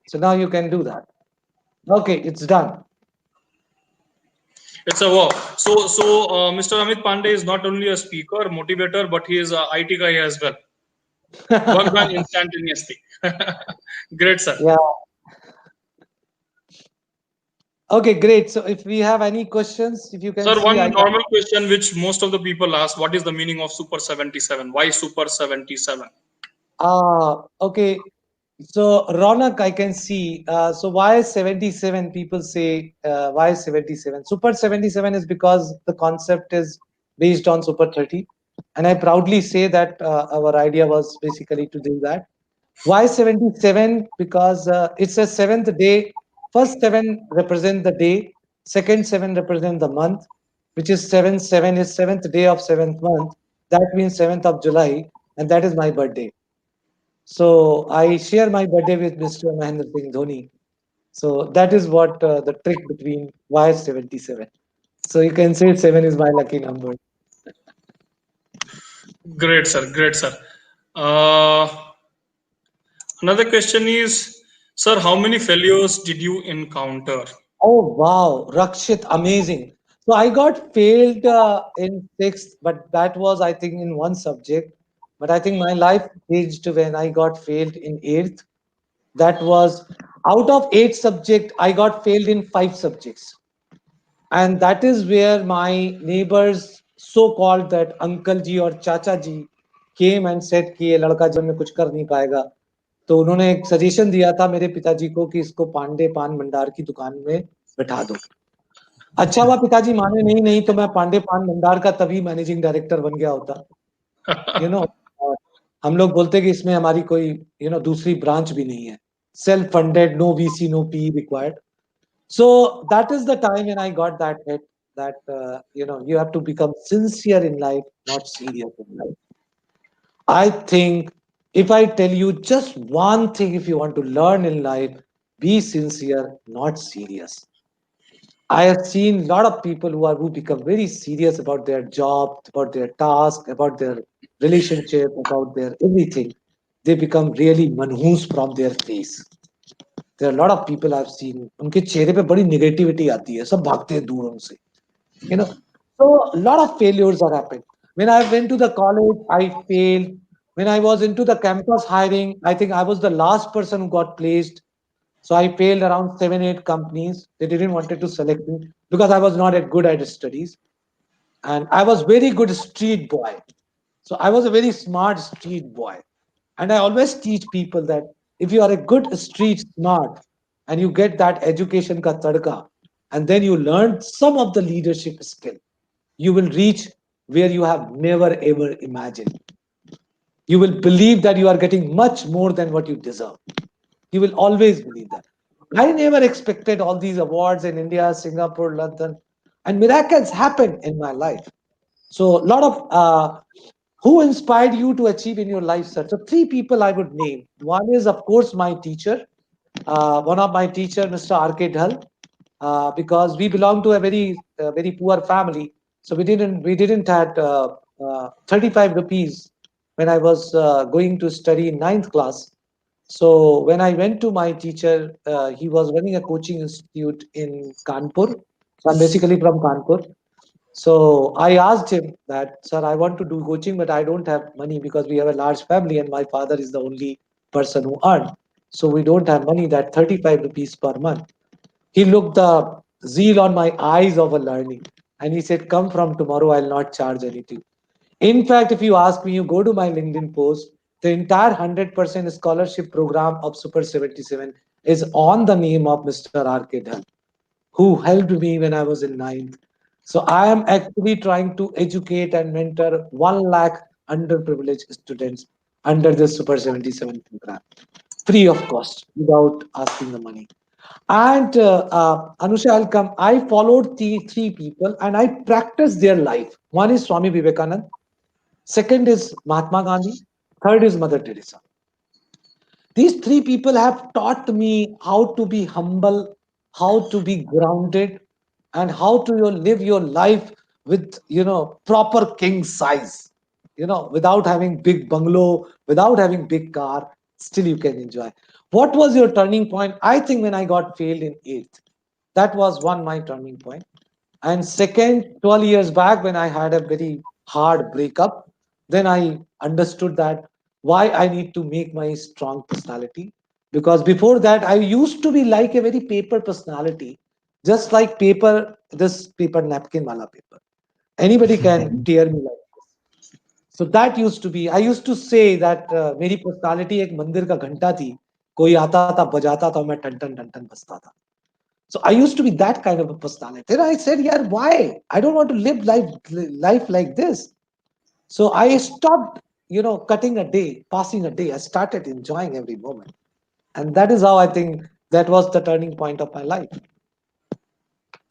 So now you can do that. Okay, it's done. It's a wow. So Mr. Amit Pandey is not only a speaker, motivator, but he is a IT guy as well. Work done instantaneously. Great, sir. Yeah. Okay, great. So if we have any questions, if you can Sir, see, one normal question which most of the people ask, what is the meaning of Super 77? Why Super 77? Okay. So Ronak, I can see. So why 77? People say why 77? Super 77 is because the concept is based on Super 30, and I proudly say that our idea was basically to do that. Why 77? Because it's a seventh day. First seven represent the day. Second seven represent the month, which is seven. Seven is seventh day of seventh month. That means 7th of July, and that is my birthday. So I share my birthday with Mr. Mahendra Singh Dhoni. So that is what the trick between why 77. So you can say 7 is my lucky number. Great, sir. Great, sir. Uh, Another question is, sir, how many failures did you encounter? Oh wow, Rakshit, amazing. So I got failed in sixth, but that was I think in one subject. But I think my life changed when I got failed in eighth. That was out of eight subject, I got failed in five subjects. And that is where my neighbors, so called that uncle ji or chacha ji, came and said कि ये लड़का जीवन में कुछ कर नहीं पाएगा. तो उन्होंने एक सजेशन दिया था मेरे पिताजी को कि इसको पांडे पान भंडार की दुकान में बैठा दो. अच्छा हुआ पिताजी माने नहीं, नहीं तो मैं पांडे पान भंडार का तभी मैनेजिंग डायरेक्टर बन गया होता. यू नो हम लोग बोलते कि इसमें हमारी कोई दूसरी ब्रांच भी नहीं है. Self funded, no VC, no P required. So that is the time when I got that hit that you have to become sincere in life, not serious in life. I think if I tell you just one thing, if you want to learn in life, be sincere, not serious. I have seen a lot of people who become very serious about their job, about their task, about their relationship, about their everything. they become really manhoos from their face. There are a lot of people I've seen, उनके चेहरे पे बड़ी negativity आती है, सब भागते हैं दूर उनसे. You know, so a lot of failures are happened. When I went to the college, I failed. When I was into the campus hiring, I think I was the last person who got placed. So I failed around 7, 8 companies. They didn't wanted to select me because I was not at good at studies. And I was very good street boy. So I was a very smart street boy. And I always teach people that if you are a good street smart and you get that education ka tadka, and then you learn some of the leadership skill, you will reach where you have never ever imagined. You will believe that you are getting much more than what you deserve. You will always believe that. I never expected all these awards in India, Singapore, London, and miracles happened in my life. So, a lot of who inspired you to achieve in your life, sir? So, three people I would name. One is, of course, my teacher. One of my teacher, Mr. R.K. Dhal, because we belong to a very poor family, so we didn't had 35 rupees when I was going to study in ninth class. So when I went to my teacher, he was running a coaching institute in Kanpur. So I'm basically from Kanpur. So I asked him that, sir, I want to do coaching, but I don't have money because we have a large family and my father is the only person who earned. So we don't have money, that 35 rupees per month. He looked the zeal on my eyes of a learning and he said, come from tomorrow, I'll not charge anything. In fact, if you ask me, you go to my LinkedIn post, the entire 100% scholarship program of Super 77 is on the name of Mr. R.K. Dhal, who helped me when I was in ninth. So I am actually trying to educate and mentor 1 lakh underprivileged students under this Super 77 program, free of cost, without asking the money. And Anusha, I'll come. I followed the three people and I practiced their life. One is Swami Vivekanand. Second is Mahatma Gandhi. Third is Mother Teresa. These three people have taught me how to be humble, how to be grounded, and how to live your life with proper king size. Without having big bungalow, without having big car, still you can enjoy. What was your turning point? I think when I got failed in eighth, that was one my turning point. And second, 12 years back, when I had a very hard breakup, then I understood that why I need to make my strong personality. Because before that, I used to be like a very paper personality, just like paper, this paper napkin wala paper. Anybody can tear me like this. So that used to be, I used to say that मेरी personality एक मंदिर का घंटा थी, कोई आता था बजाता था मैं टन टन टन टन बजता था. So I used to be that kind of a personality. Then I said, yeah, why? I don't want to live life like this. So I stopped, cutting a day, passing a day. I started enjoying every moment. And that is how I think that was the turning point of my life.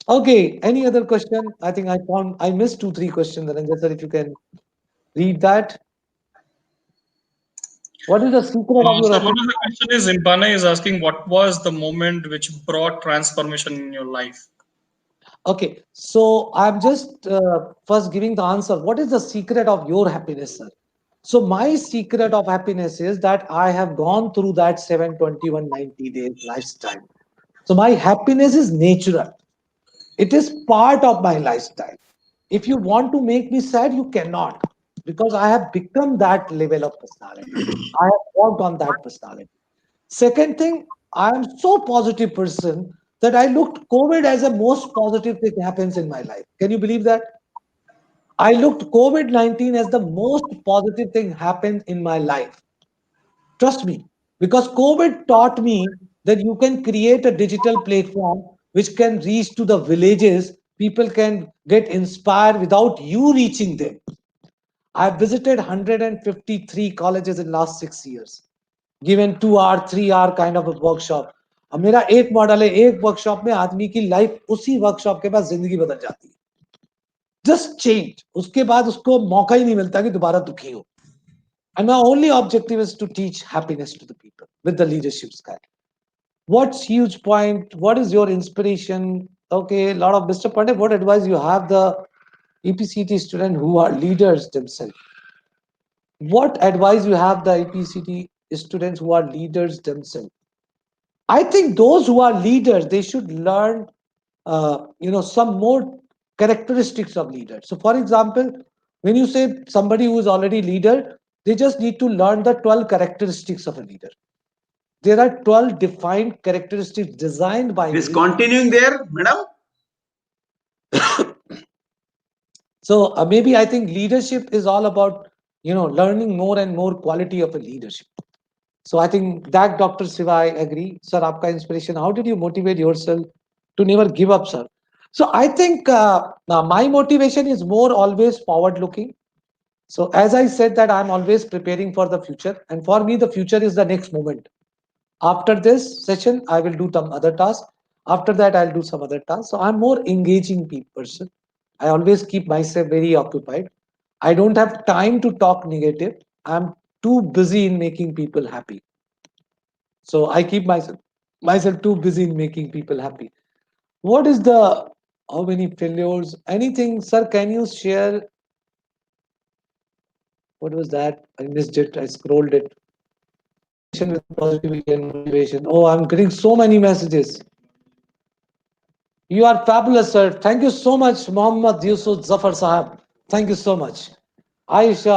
Okay, any other question? I think I missed 2, 3 questions. Ranjan sir, if you can read that. What is the secret of your So one happiness? of the question is Impane is asking what was the moment which brought transformation in your life? Okay, so I'm just first giving the answer. What is the secret of your happiness, sir? So my secret of happiness is that I have gone through that 72190 days lifestyle. So my happiness is natural. It is part of my lifestyle. If you want to make me sad, you cannot, because I have become that level of personality. I have worked on that personality. Second thing, I am so positive person that I looked COVID as the most positive thing happens in my life. Can you believe that? I looked COVID-19 as the most positive thing happened in my life. Trust me, because COVID taught me that you can create a digital platform which can reach to the villages. People can get inspired without you reaching them. I visited 153 colleges in last 6 years, given 2 hour, 3 hour kind of a workshop. अब मेरा एक model है, एक workshop में आदमी की life उसी workshop के बाद जिंदगी बदल जाती है. जस्ट चेंज, उसके बाद उसको मौका ही नहीं मिलता कि दोबारा दुखी हो. And my only objective is to teach happiness to the people with the leadership style. What's huge point? What is your inspiration? Okay, a lot of Mr. Pandey, what advice you have the EPCT student who are leaders themselves? What advice you have the EPCT students who are leaders themselves. I think those who are leaders, they should learn, some more characteristics of leaders. So, for example, when you say somebody who is already leader, they just need to learn the 12 characteristics of a leader. There are 12 defined characteristics designed by It is me. continuing there, madam. So maybe I think leadership is all about learning more and more quality of a leadership. So I think that Dr. Siva, I agree. Sir, आपका inspiration. How did you motivate yourself to never give up, sir? So I think my motivation is more always forward looking. So as I said that I'm always preparing for the future, and for me the future is the next moment. After this session, I will do some other task. After that, I'll do some other task. So I'm more engaging person. I always keep myself very occupied. I don't have time to talk negative. I'm too busy in making people happy. So I keep myself too busy in making people happy. What is the how many failures? Anything, sir? Can you share? What was that? I missed it. I scrolled it. With positivity and motivation. Oh, I'm getting so many messages. You are fabulous, sir. Thank you so much, Mohammad Yusuf Zafar Sahab. Thank you so much. Aisha.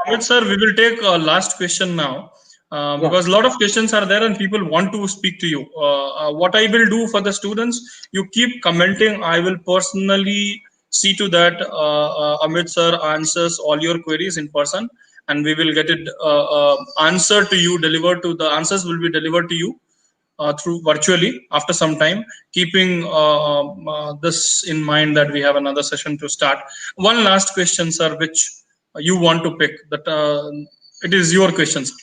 Amit sir, we will take a last question now Yeah. because a lot of questions are there and people want to speak to you. What I will do for the students, you keep commenting. I will personally see to that Amit sir answers all your queries in person, and we will get it answered to you, delivered to the answers will be delivered to you through virtually after some time, keeping this in mind that we have another session to start. One last question, sir, which you want to pick. That it is your questions.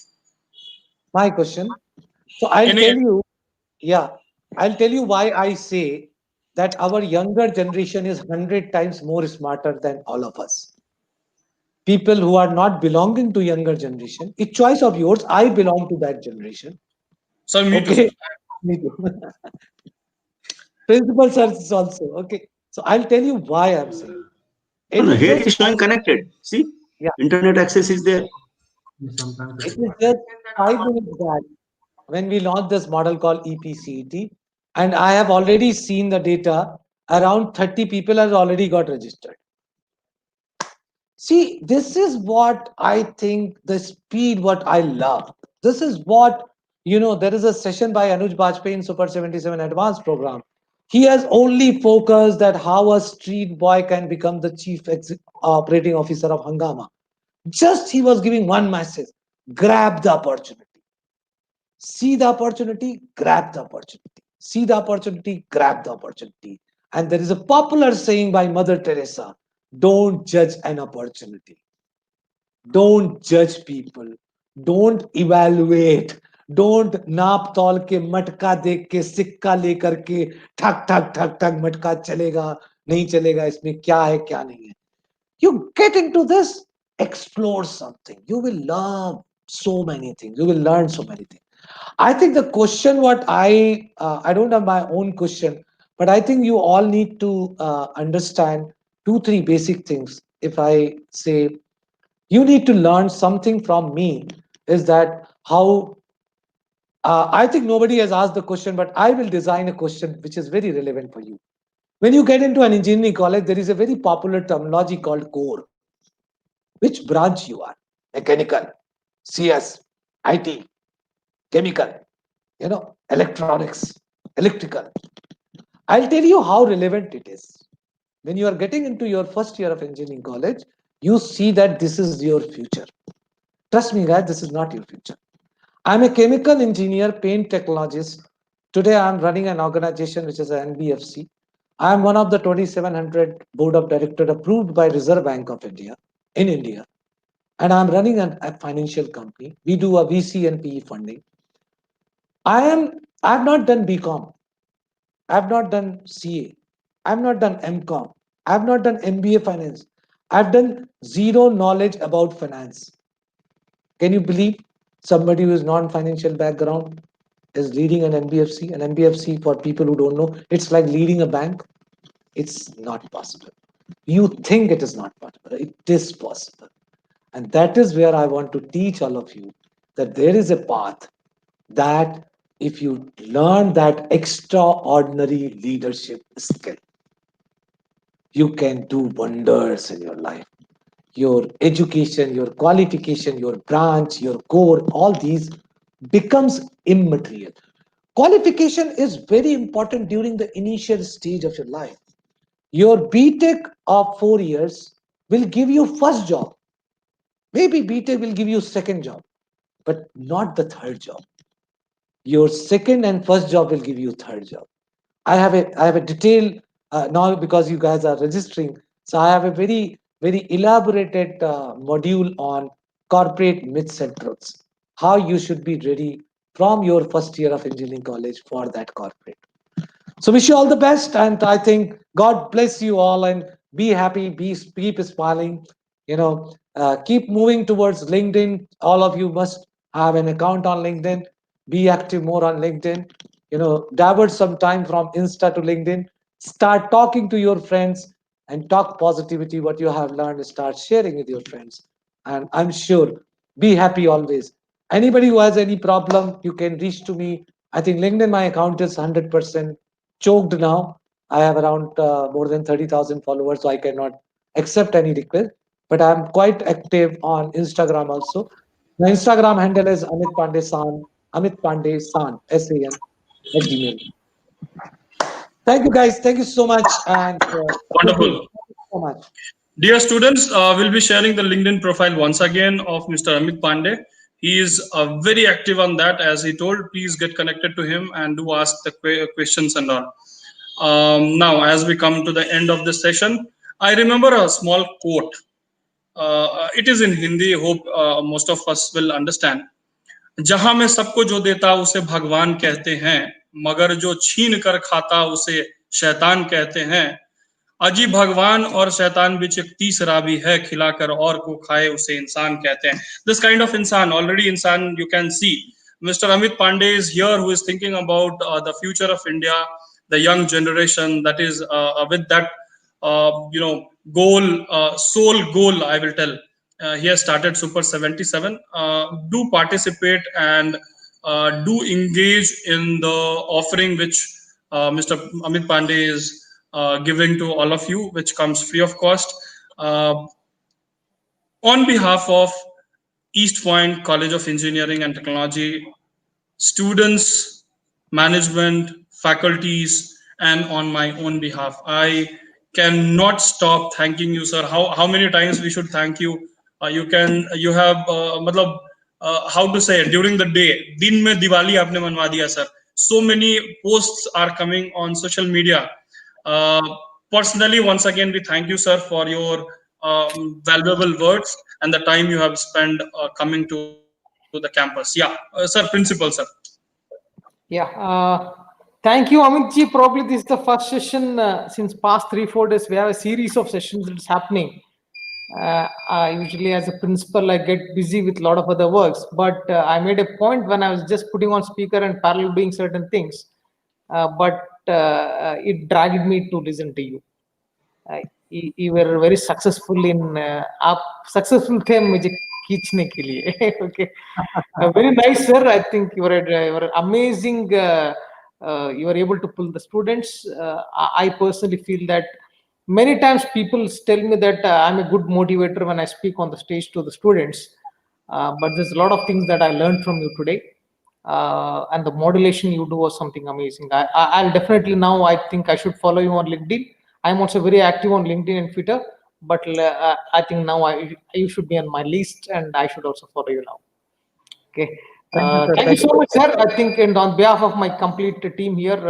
My question. So I'll Any tell you, yeah, I'll tell you why I say that our younger generation is 100 times more smarter than all of us. People who are not belonging to younger generation, it's choice of yours. I belong to that generation. sir, me too, sir. Okay. Me too. Principal search also. Okay. So I'll tell you why I'm saying. No, It no, is here just it is showing connected. See, yeah, internet access is there. it is just 5 minutes back when we launched this model called EPCET, and I have already seen the data. Around 30 people has already got registered. See, this is what I think the speed, what I love. This is what, there is a session by Anuj Bajpayee in Super 77 Advanced Program. He has only focused that how a street boy can become the chief operating officer of Hangama. Just he was giving one message: grab the opportunity. See the opportunity, grab the opportunity. See the opportunity, grab the opportunity. And there is a popular saying by Mother Teresa: don't judge an opportunity. Don't judge people. Don't evaluate. Don't नाप तौल के मटका देख के सिक्का लेकर के ठक ठक ठक ठक मटका चलेगा नहीं चलेगा इसमें क्या है क्या नहीं है. You get into this, explore something. You will love so many things. You will learn so many things. I think the question what I don't have my own question, but I think you all need to understand two three basic things. If I say you need to learn something from me, is that how I think nobody has asked the question, but I will design a question which is very relevant for you. When you get into an engineering college, there is a very popular terminology called core. Which branch you are? Mechanical, CS, IT, chemical, electronics, electrical. I'll tell you how relevant it is. When you are getting into your first year of engineering college, you see that this is your future. Trust me, guys, this is not your future. I'm a chemical engineer, paint technologist. Today, I'm running an organization which is an NBFC. I'm one of the 2,700 board of directors approved by Reserve Bank of India in India, and I'm running a financial company. We do a VC and PE funding. I've not done BCom. I've not done CA. I've not done MCom. I've not done MBA finance. I've done zero knowledge about finance. Can you believe somebody who is non-financial background is leading an NBFC? An NBFC, for people who don't know, it's like leading a bank. It's not possible. You think it is not possible. It is possible. And that is where I want to teach all of you that there is a path that if you learn that extraordinary leadership skill, you can do wonders in your life. Your education, your qualification, your branch, your core, all these becomes immaterial. Qualification is very important during the initial stage of your life. Your BTech of 4 years will give you first job. Maybe BTech will give you second job, but not the third job. Your second and first job will give you third job. I have a detail now because you guys are registering. So I have a very elaborated module on corporate myths and truths. How you should be ready from your first year of engineering college for that corporate. So wish you all the best, and I think God bless you all, and be happy, keep smiling. Keep moving towards LinkedIn. All of you must have an account on LinkedIn. Be active more on LinkedIn. Divert some time from Insta to LinkedIn. Start talking to your friends and talk positivity. What you have learned, start sharing with your friends. And I'm sure, be happy always. Anybody who has any problem, you can reach to me. I think LinkedIn, my account is 100% choked now. I have around more than 30,000 followers, so I cannot accept any request. But I'm quite active on Instagram also. My Instagram handle is Amit Pandey San, Amit Pandey San, SAN at Gmail. Thank you guys. Thank you so much. And thank you Wonderful. so much. Dear students, we'll be sharing the LinkedIn profile once again of Mr. Amit Pandey. He is very active on that, as he told. Please get connected to him and do ask the questions and all. Now, as we come to the end of this session, I remember a small quote. It is in Hindi. Hope most of us will understand. जहां मैं सबको जो देता उसे भगवान कहते हैं, मगर जो छीन कर खाता उसे शैतान कहते हैं. अजी भगवान और शैतान बीच एक तीसरा भी है, खिलाकर और को खाए उसे इंसान कहते हैं. This kind of insan, already insan, you can see. Mr. Amit Pandey is here, who is thinking about the future of India, the young generation, that is with that goal, sole goal, I will tell. He has started Super 77. Do participate and do engage in the offering which Mr. Amit Pandey is giving to all of you, which comes free of cost. On behalf of East Point College of Engineering and Technology, students, management, faculties, and on my own behalf, I cannot stop thanking you, sir. How many times we should thank you? You have matlab, how to say it, during the day, दिन में दिवाली आपने मनवा दिया, sir. So many posts are coming on social media. Personally, once again, we thank you, sir, for your valuable words and the time you have spent coming to the campus. Yeah, sir, principal, sir. Yeah. Thank you, Amit ji. Probably this is the first session since past 3-4 days. We have a series of sessions that's happening. Usually as a principal, I get busy with a lot of other works, but I made a point when I was just putting on speaker and parallel doing certain things, but it dragged me to listen to you. You were very successful in आप successful थे मुझे खींचने के लिए. Okay, very nice, sir. I think you were amazing. You were able to pull the students. I personally feel that many times people tell me that I'm a good motivator when I speak on the stage to the students, but there's a lot of things that I learned from you today, and the modulation you do was something amazing. I'll definitely now, I think I should follow you on LinkedIn. I'm also very active on LinkedIn and Twitter, but I think now you should be on my list, and I should also follow you now. Okay. Thank you so much, sir. I think, and on behalf of my complete team here,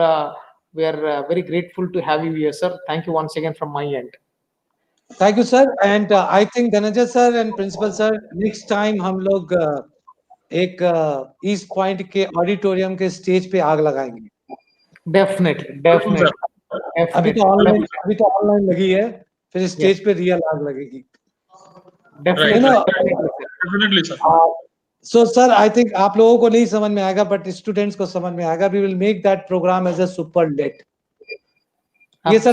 we are very grateful to have you here, sir. Thank you once again from my end. Thank you, sir. And I think Dhananjay sir and principal sir, next time हम लोग एक east point के auditorium के stage पे आग लगाएंगे. Definitely. अभी तो ऑनलाइन लगी है, फिर स्टेज पे रियल आग लगेगी. Definitely, sir. So sir, I think आप लोगों को नहीं समझ में आएगा, but students को समझ में आएगा. We will make that program as a super lit. ये सर